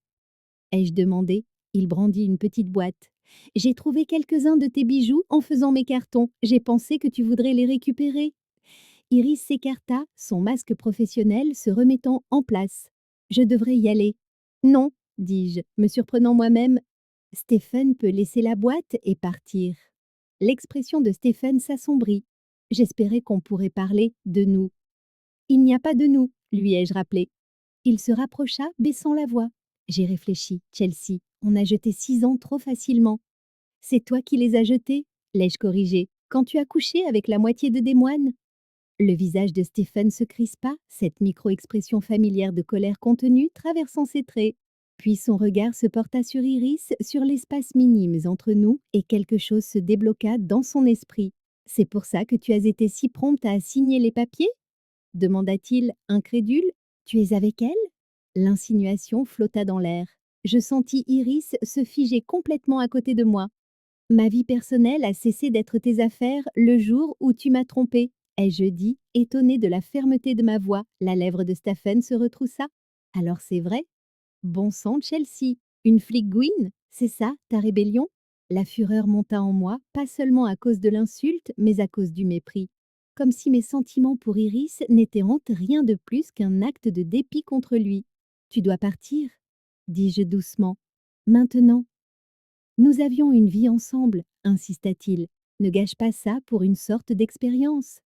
Ai-je demandé. Il brandit une petite boîte. J'ai trouvé quelques-uns de tes bijoux en faisant mes cartons. J'ai pensé que tu voudrais les récupérer. Iris s'écarta, son masque professionnel se remettant en place. Je devrais y aller. Non, dis-je, me surprenant moi-même. Stephen peut laisser la boîte et partir. L'expression de Stephen s'assombrit. J'espérais qu'on pourrait parler de nous. Il n'y a pas de nous, lui ai-je rappelé. Il se rapprocha, baissant la voix. J'ai réfléchi, Chelsea. On a jeté 6 ans trop facilement. C'est toi qui les as jetés, l'ai-je corrigé, quand tu as couché avec la moitié de des moines. Le visage de Stephen se crispa, cette micro-expression familière de colère contenue traversant ses traits. Puis son regard se porta sur Iris, sur l'espace minime entre nous, et quelque chose se débloqua dans son esprit. C'est pour ça que tu as été si prompte à signer les papiers? Demanda-t-il, incrédule. Tu es avec elle? L'insinuation flotta dans l'air. Je sentis Iris se figer complètement à côté de moi. Ma vie personnelle a cessé d'être tes affaires le jour où tu m'as trompée, ai-je dit, étonnée de la fermeté de ma voix. La lèvre de Stephen se retroussa. Alors c'est vrai? Bon sang, Chelsea. Une flic Gwyn? C'est ça, ta rébellion? La fureur monta en moi, pas seulement à cause de l'insulte, mais à cause du mépris. Comme si mes sentiments pour Iris n'étaient rien de plus qu'un acte de dépit contre lui. Tu dois partir, dis-je doucement. Maintenant. Nous avions une vie ensemble, insista-t-il. Ne gâche pas ça pour une sorte d'expérience.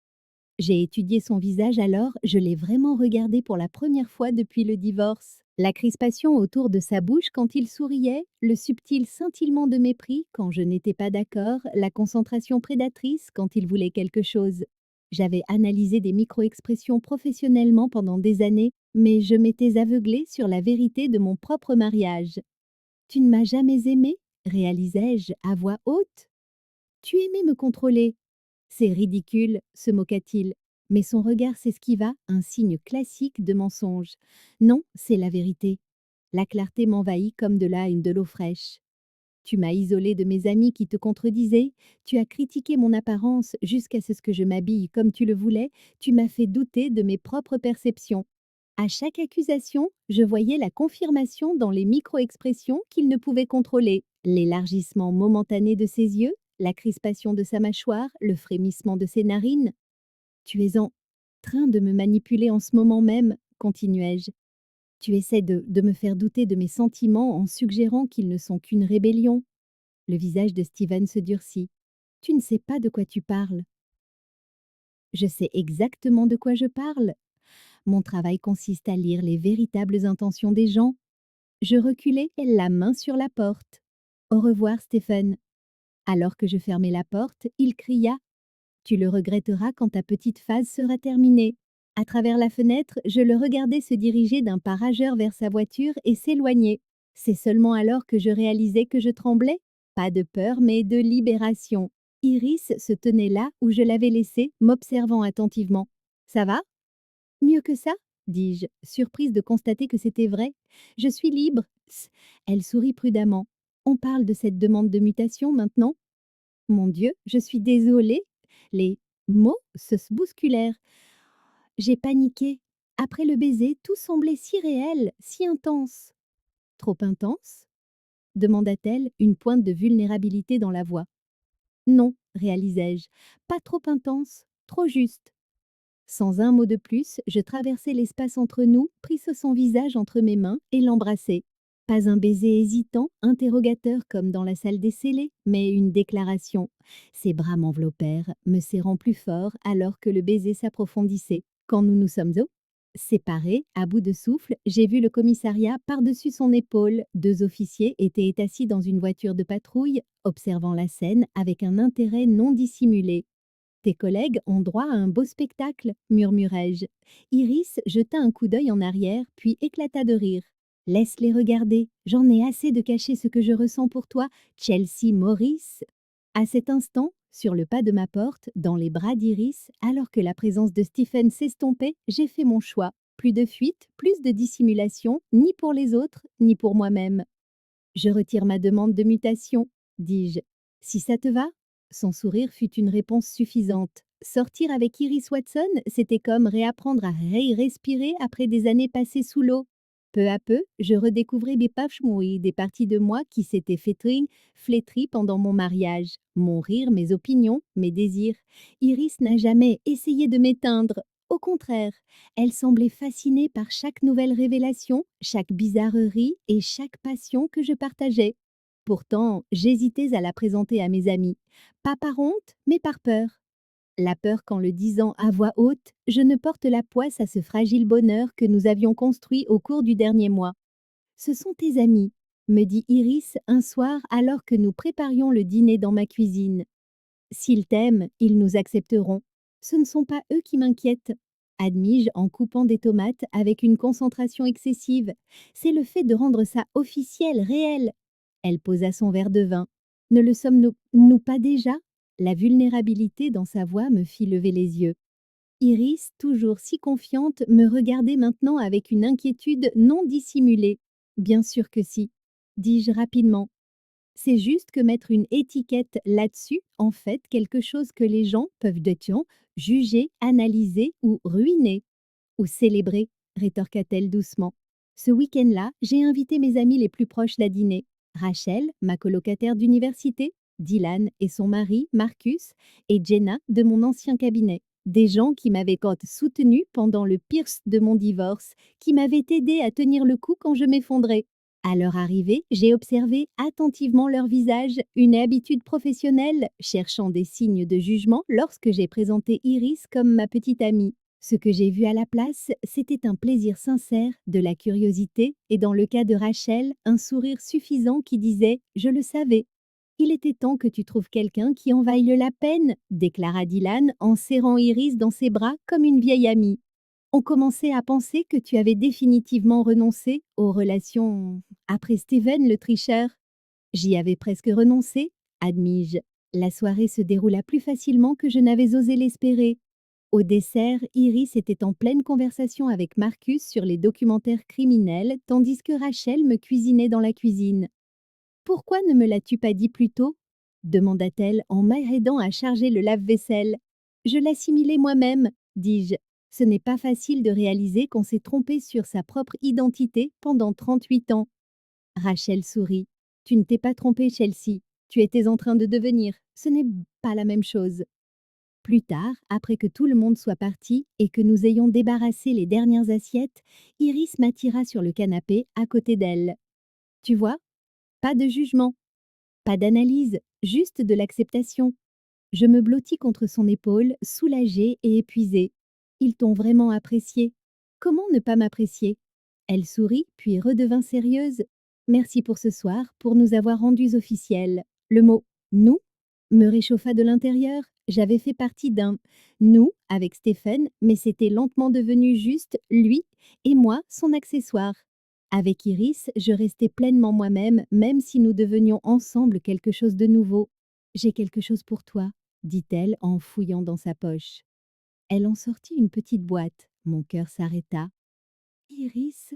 J'ai étudié son visage alors, je l'ai vraiment regardé pour la première fois depuis le divorce. La crispation autour de sa bouche quand il souriait, le subtil scintillement de mépris quand je n'étais pas d'accord, la concentration prédatrice quand il voulait quelque chose. J'avais analysé des micro-expressions professionnellement pendant des années, mais je m'étais aveuglée sur la vérité de mon propre mariage. Tu ne m'as jamais aimé, réalisai-je à voix haute. Tu aimais me contrôler. C'est ridicule, se moqua-t-il, mais son regard s'esquiva, un signe classique de mensonge. Non, c'est la vérité. La clarté m'envahit comme de l'eau fraîche. Tu m'as isolé de mes amis qui te contredisaient, tu as critiqué mon apparence jusqu'à ce que je m'habille comme tu le voulais, tu m'as fait douter de mes propres perceptions. À chaque accusation, je voyais la confirmation dans les micro-expressions qu'il ne pouvait contrôler. L'élargissement momentané de ses yeux, la crispation de sa mâchoire, le frémissement de ses narines. Tu es en train de me manipuler en ce moment même, continuai-je. Tu essaies de me faire douter de mes sentiments en suggérant qu'ils ne sont qu'une rébellion. Le visage de Steven se durcit. Tu ne sais pas de quoi tu parles. Je sais exactement de quoi je parle. Mon travail consiste à lire les véritables intentions des gens. Je reculai, la main sur la porte. Au revoir, Stephen. Alors que je fermais la porte, il cria. Tu le regretteras quand ta petite phase sera terminée. À travers la fenêtre, je le regardais se diriger d'un pas rageur vers sa voiture et s'éloigner. C'est seulement alors que je réalisais que je tremblais. Pas de peur, mais de libération. Iris se tenait là où je l'avais laissée, m'observant attentivement. Ça va? Mieux que ça, dis-je, surprise de constater que c'était vrai. Je suis libre. Tss. Elle sourit prudemment. On parle de cette demande de mutation maintenant? Mon Dieu, je suis désolée. Les mots se bousculèrent. J'ai paniqué. Après le baiser, tout semblait si réel, si intense. Trop intense? Demanda-t-elle, une pointe de vulnérabilité dans la voix. Non, réalisai-je. Pas trop intense, trop juste. Sans un mot de plus, je traversai l'espace entre nous, pris son visage entre mes mains et l'embrassai. Pas un baiser hésitant, interrogateur comme dans la salle des scellés, mais une déclaration. Ses bras m'enveloppèrent, me serrant plus fort alors que le baiser s'approfondissait. Quand nous nous sommes Séparés, à bout de souffle, j'ai vu le commissariat par-dessus son épaule. Deux officiers étaient assis dans une voiture de patrouille, observant la scène avec un intérêt non dissimulé. Tes collègues ont droit à un beau spectacle, murmurai-je. Iris jeta un coup d'œil en arrière, puis éclata de rire. Laisse-les regarder, j'en ai assez de cacher ce que je ressens pour toi, Chelsea Morris. À cet instant, sur le pas de ma porte, dans les bras d'Iris, alors que la présence de Stephen s'estompait, j'ai fait mon choix. Plus de fuite, plus de dissimulation, ni pour les autres, ni pour moi-même. Je retire ma demande de mutation, dis-je. Si ça te va? Son sourire fut une réponse suffisante. Sortir avec Iris Watson, c'était comme réapprendre à respirer après des années passées sous l'eau. Peu à peu, je redécouvrais des pachmouilles, des parties de moi qui s'étaient flétries pendant mon mariage. Mon rire, mes opinions, mes désirs. Iris n'a jamais essayé de m'éteindre. Au contraire, elle semblait fascinée par chaque nouvelle révélation, chaque bizarrerie et chaque passion que je partageais. Pourtant, j'hésitais à la présenter à mes amis, pas par honte, mais par peur. La peur qu'en le disant à voix haute, je ne porte la poisse à ce fragile bonheur que nous avions construit au cours du dernier mois. Ce sont tes amis, me dit Iris un soir alors que nous préparions le dîner dans ma cuisine. S'ils t'aiment, ils nous accepteront. Ce ne sont pas eux qui m'inquiètent, admis-je en coupant des tomates avec une concentration excessive. C'est le fait de rendre ça officiel, réel. Elle posa son verre de vin. Ne le sommes-nous pas déjà? La vulnérabilité dans sa voix me fit lever les yeux. Iris, toujours si confiante, me regardait maintenant avec une inquiétude non dissimulée. Bien sûr que si, dis-je rapidement. C'est juste que mettre une étiquette là-dessus, en fait, quelque chose que les gens peuvent juger, analyser ou ruiner. Ou célébrer, rétorqua-t-elle doucement. Ce week-end-là, j'ai invité mes amis les plus proches à dîner. Rachel, ma colocataire d'université, Dylan et son mari, Marcus, et Jenna de mon ancien cabinet. Des gens qui m'avaient soutenu pendant le pire de mon divorce, qui m'avaient aidé à tenir le coup quand je m'effondrais. À leur arrivée, j'ai observé attentivement leur visage, une habitude professionnelle, cherchant des signes de jugement lorsque j'ai présenté Iris comme ma petite amie. Ce que j'ai vu à la place, c'était un plaisir sincère, de la curiosité et dans le cas de Rachel, un sourire suffisant qui disait ⁇ Je le savais ⁇ Il était temps que tu trouves quelqu'un qui en vaille la peine, déclara Dylan en serrant Iris dans ses bras comme une vieille amie. On commençait à penser que tu avais définitivement renoncé aux relations après Steven le tricheur. J'y avais presque renoncé, admis-je. La soirée se déroula plus facilement que je n'avais osé l'espérer. Au dessert, Iris était en pleine conversation avec Marcus sur les documentaires criminels, tandis que Rachel me cuisinait dans la cuisine. Pourquoi ne me l'as-tu pas dit plus tôt? Demanda-t-elle en m'aidant à charger le lave-vaisselle. Je l'assimilais moi-même, dis-je. Ce n'est pas facile de réaliser qu'on s'est trompé sur sa propre identité pendant 38 ans. Rachel sourit. Tu ne t'es pas trompée, Chelsea. Tu étais en train de devenir. Ce n'est pas la même chose. Plus tard, après que tout le monde soit parti et que nous ayons débarrassé les dernières assiettes, Iris m'attira sur le canapé à côté d'elle. Tu vois, pas de jugement, pas d'analyse, juste de l'acceptation. Je me blottis contre son épaule, soulagée et épuisée. Ils t'ont vraiment apprécié. Comment ne pas m'apprécier? Elle sourit, puis redevint sérieuse. Merci pour ce soir, pour nous avoir rendus officiels. Le mot nous me réchauffa de l'intérieur. J'avais fait partie d'un nous avec Stephen, mais c'était lentement devenu juste lui et moi, son accessoire. Avec Iris, je restais pleinement moi-même, même si nous devenions ensemble quelque chose de nouveau. J'ai quelque chose pour toi, dit-elle en fouillant dans sa poche. Elle en sortit une petite boîte. Mon cœur s'arrêta. Iris?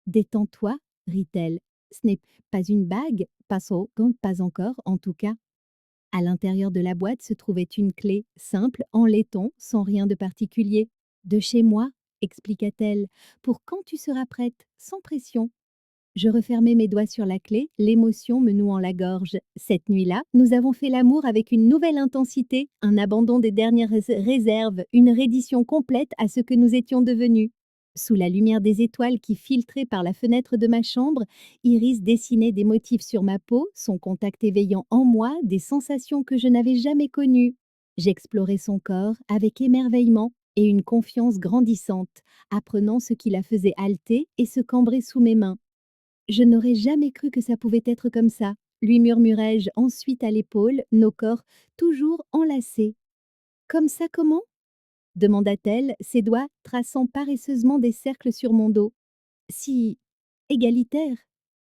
Détends-toi, rit-elle. Ce n'est pas une bague, pas encore en tout cas. À l'intérieur de la boîte se trouvait une clé, simple, en laiton, sans rien de particulier. De chez moi, expliqua-t-elle, pour quand tu seras prête, sans pression. Je refermai mes doigts sur la clé, l'émotion me nouant la gorge. Cette nuit-là, nous avons fait l'amour avec une nouvelle intensité, un abandon des dernières réserves, une reddition complète à ce que nous étions devenus. Sous la lumière des étoiles qui filtraient par la fenêtre de ma chambre, Iris dessinait des motifs sur ma peau, son contact éveillant en moi des sensations que je n'avais jamais connues. J'explorais son corps avec émerveillement, et une confiance grandissante, apprenant ce qui la faisait halter et se cambrer sous mes mains. Je n'aurais jamais cru que ça pouvait être comme ça, lui murmurai-je ensuite à l'épaule, nos corps toujours enlacés. Comme ça comment? Demanda-t-elle, ses doigts traçant paresseusement des cercles sur mon dos. Si égalitaire,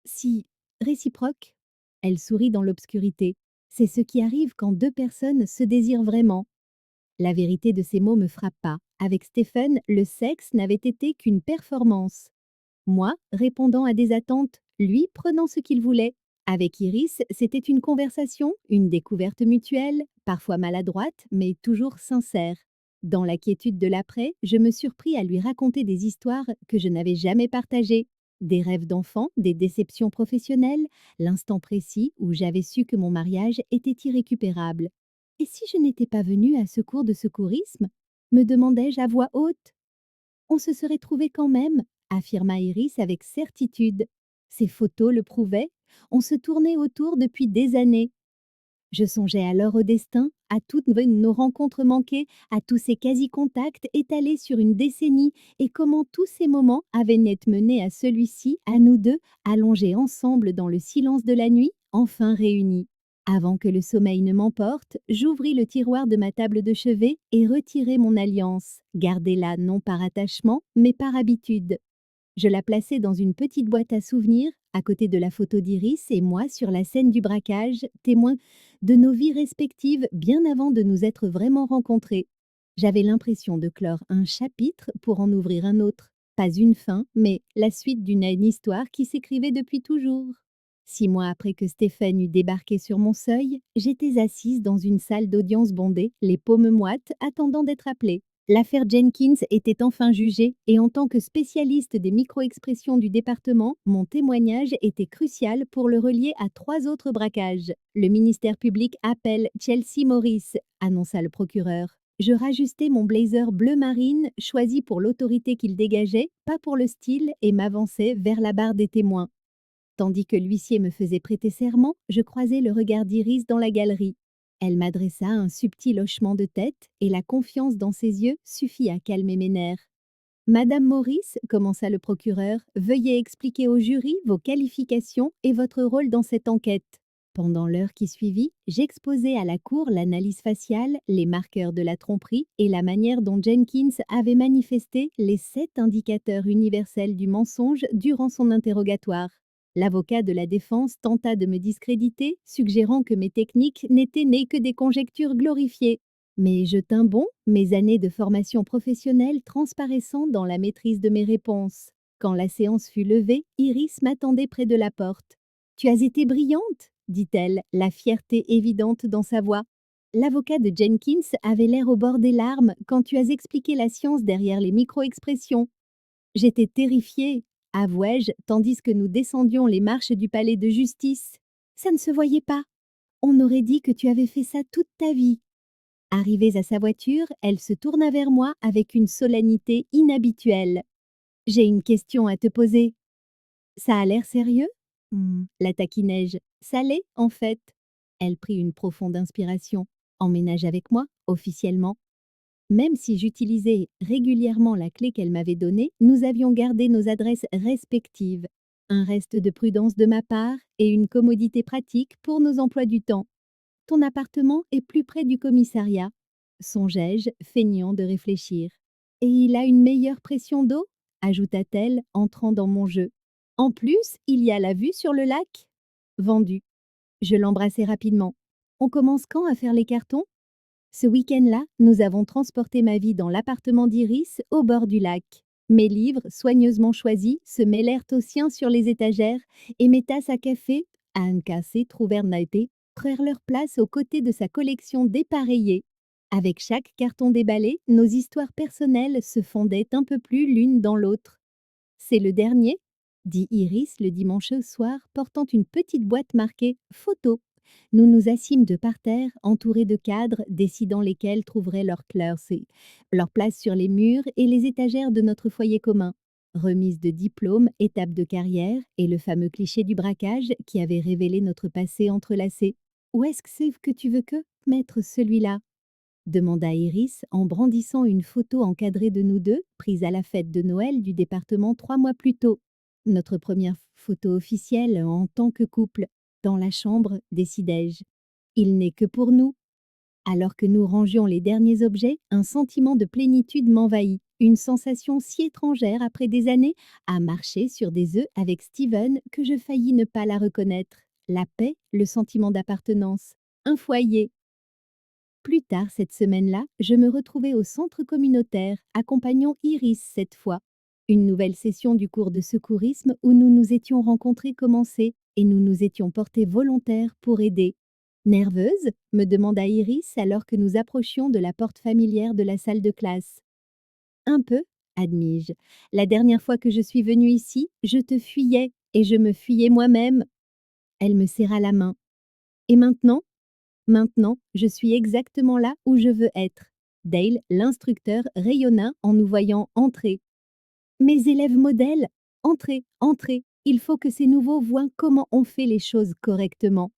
si réciproque. Elle sourit dans l'obscurité. C'est ce qui arrive quand deux personnes se désirent vraiment. La vérité de ces mots me frappa. Avec Stephen, le sexe n'avait été qu'une performance. Moi, répondant à des attentes, lui prenant ce qu'il voulait. Avec Iris, c'était une conversation, une découverte mutuelle, parfois maladroite, mais toujours sincère. Dans la quiétude de l'après, je me surpris à lui raconter des histoires que je n'avais jamais partagées. Des rêves d'enfant, des déceptions professionnelles, l'instant précis où j'avais su que mon mariage était irrécupérable. Et si je n'étais pas venue à ce cours de secourisme? Me demandai-je à voix haute. On se serait trouvé quand même, affirma Iris avec certitude. Ses photos le prouvaient. On se tournait autour depuis des années. Je songeais alors au destin, à toutes nos rencontres manquées, à tous ces quasi-contacts étalés sur une décennie et comment tous ces moments avaient net mené à celui-ci, à nous deux, allongés ensemble dans le silence de la nuit, enfin réunis. Avant que le sommeil ne m'emporte, j'ouvris le tiroir de ma table de chevet et retirai mon alliance, gardée là non par attachement, mais par habitude. Je la plaçai dans une petite boîte à souvenirs, à côté de la photo d'Iris et moi sur la scène du braquage, témoin de nos vies respectives bien avant de nous être vraiment rencontrés. J'avais l'impression de clore un chapitre pour en ouvrir un autre. Pas une fin, mais la suite d'une histoire qui s'écrivait depuis toujours. 6 mois après que Stéphane eut débarqué sur mon seuil, j'étais assise dans une salle d'audience bondée, les paumes moites, attendant d'être appelée. L'affaire Jenkins était enfin jugée et en tant que spécialiste des micro-expressions du département, mon témoignage était crucial pour le relier à 3 autres braquages. Le ministère public appelle Chelsea Morris, annonça le procureur. Je rajustai mon blazer bleu marine, choisi pour l'autorité qu'il dégageait, pas pour le style, et m'avançai vers la barre des témoins. Tandis que l'huissier me faisait prêter serment, je croisai le regard d'Iris dans la galerie. Elle m'adressa un subtil hochement de tête et la confiance dans ses yeux suffit à calmer mes nerfs. Madame Maurice, commença le procureur, veuillez expliquer au jury vos qualifications et votre rôle dans cette enquête. Pendant l'heure qui suivit, j'exposai à la cour l'analyse faciale, les marqueurs de la tromperie et la manière dont Jenkins avait manifesté les 7 indicateurs universels du mensonge durant son interrogatoire. L'avocat de la défense tenta de me discréditer, suggérant que mes techniques n'étaient nées que des conjectures glorifiées. Mais je tins bon, mes années de formation professionnelle transparaissant dans la maîtrise de mes réponses. Quand la séance fut levée, Iris m'attendait près de la porte. « Tu as été brillante » dit-elle, la fierté évidente dans sa voix. L'avocat de Jenkins avait l'air au bord des larmes quand tu as expliqué la science derrière les micro-expressions. J'étais terrifiée, avouai-je, tandis que nous descendions les marches du palais de justice. Ça ne se voyait pas. On aurait dit que tu avais fait ça toute ta vie. Arrivée à sa voiture, elle se tourna vers moi avec une solennité inhabituelle. J'ai une question à te poser. Ça a l'air sérieux? La taquinai-je. Ça l'est, en fait. Elle prit une profonde inspiration. Emménage avec moi, officiellement. Même si j'utilisais régulièrement la clé qu'elle m'avait donnée, nous avions gardé nos adresses respectives. Un reste de prudence de ma part et une commodité pratique pour nos emplois du temps. Ton appartement est plus près du commissariat, songeai-je, feignant de réfléchir. Et il a une meilleure pression d'eau, ajouta-t-elle, entrant dans mon jeu. En plus, il y a la vue sur le lac. Vendu. Je l'embrassai rapidement. On commence quand à faire les cartons? Ce week-end-là, nous avons transporté ma vie dans l'appartement d'Iris au bord du lac. Mes livres, soigneusement choisis, se mêlèrent aux siens sur les étagères et mes tasses à café, à un cassé trouvèrent naipé, prirent leur place aux côtés de sa collection dépareillée. Avec chaque carton déballé, nos histoires personnelles se fondaient un peu plus l'une dans l'autre. C'est le dernier, dit Iris le dimanche soir, portant une petite boîte marquée « Photo ». Nous nous assîmes de parterre, entourés de cadres, décidant lesquels trouveraient leur place sur les murs et les étagères de notre foyer commun. Remise de diplôme, étape de carrière et le fameux cliché du braquage qui avait révélé notre passé entrelacé. Où est-ce que c'est que tu veux que mettre celui-là? demanda Iris en brandissant une photo encadrée de nous deux, prise à la fête de Noël du département 3 mois plus tôt. Notre première photo officielle en tant que couple, dans la chambre, décidai-je. Il n'est que pour nous. Alors que nous rangions les derniers objets, un sentiment de plénitude m'envahit, une sensation si étrangère après des années à marcher sur des œufs avec Steven que je faillis ne pas la reconnaître. La paix, le sentiment d'appartenance, un foyer. Plus tard cette semaine-là, je me retrouvais au centre communautaire, accompagnant Iris cette fois. Une nouvelle session du cours de secourisme où nous nous étions rencontrés commençait et nous nous étions portés volontaires pour aider. Nerveuse me demanda Iris alors que nous approchions de la porte familière de la salle de classe. Un peu, admis-je. La dernière fois que je suis venue ici, je te fuyais et je me fuyais moi-même. Elle me serra la main. Et maintenant? Maintenant, je suis exactement là où je veux être. Dale, l'instructeur, rayonna en nous voyant entrer. Mes élèves modèles, entrez, entrez. Il faut que ces nouveaux voient comment on fait les choses correctement.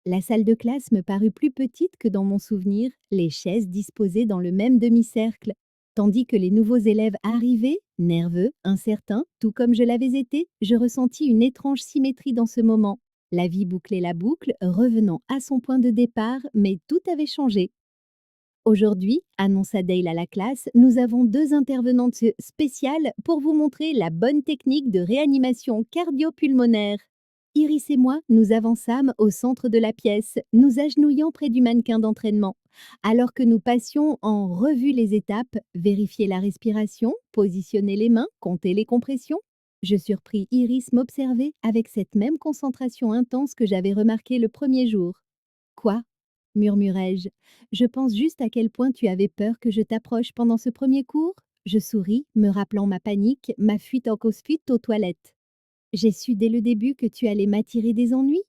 La salle de classe me parut plus petite que dans mon souvenir, les chaises disposées dans le même demi-cercle, tandis que les nouveaux élèves arrivaient, nerveux, incertains, tout comme je l'avais été, je ressentis une étrange symétrie dans ce moment. La vie bouclait la boucle, revenant à son point de départ, mais tout avait changé. Aujourd'hui, annonça Dale à la classe, nous avons 2 intervenantes spéciales pour vous montrer la bonne technique de réanimation cardio-pulmonaire. Iris et moi, nous avançâmes au centre de la pièce, nous agenouillant près du mannequin d'entraînement. Alors que nous passions en revue les étapes, vérifier la respiration, positionner les mains, compter les compressions, je surpris Iris m'observer avec cette même concentration intense que j'avais remarquée le premier jour. Quoi? Murmurai-je. Je pense juste à quel point tu avais peur que je t'approche pendant ce premier cours. Je souris, me rappelant ma panique, ma fuite en cause-fuite aux toilettes. J'ai su dès le début que tu allais m'attirer des ennuis.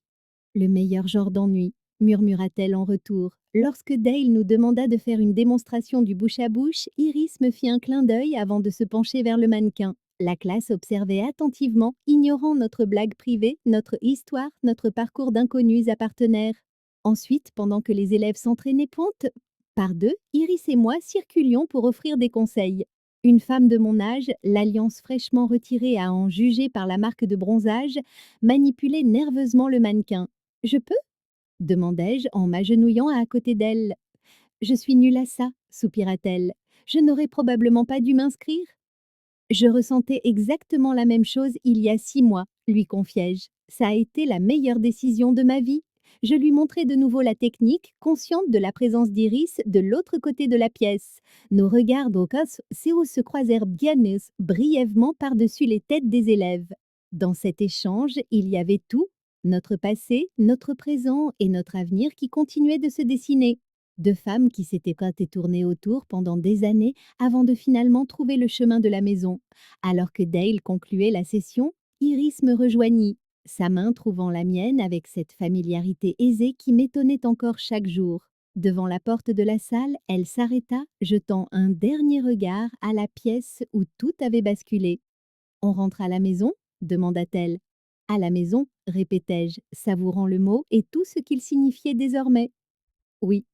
Le meilleur genre d'ennui, murmura-t-elle en retour. Lorsque Dale nous demanda de faire une démonstration du bouche à bouche, Iris me fit un clin d'œil avant de se pencher vers le mannequin. La classe observait attentivement, ignorant notre blague privée, notre histoire, notre parcours d'inconnus à partenaires. Ensuite, pendant que les élèves s'entraînaient pointe par deux, Iris et moi circulions pour offrir des conseils. Une femme de mon âge, l'alliance fraîchement retirée à en juger par la marque de bronzage, manipulait nerveusement le mannequin. Je peux? Demandai-je en m'agenouillant à côté d'elle. Je suis nulle à ça, soupira-t-elle. Je n'aurais probablement pas dû m'inscrire. Je ressentais exactement la même chose il y a 6 mois, lui confiai-je. Ça a été la meilleure décision de ma vie. Je lui montrai de nouveau la technique, consciente de la présence d'Iris de l'autre côté de la pièce. Nos regards se croisèrent brièvement par-dessus les têtes des élèves. Dans cet échange, il y avait tout, notre passé, notre présent et notre avenir qui continuaient de se dessiner. 2 femmes qui s'étaient tournées autour pendant des années avant de finalement trouver le chemin de la maison. Alors que Dale concluait la session, Iris me rejoignit, sa main trouvant la mienne avec cette familiarité aisée qui m'étonnait encore chaque jour. Devant la porte de la salle, elle s'arrêta, jetant un dernier regard à la pièce où tout avait basculé. On rentre à la maison? Demanda-t-elle. À la maison, répétai-je, savourant le mot et tout ce qu'il signifiait désormais. Oui,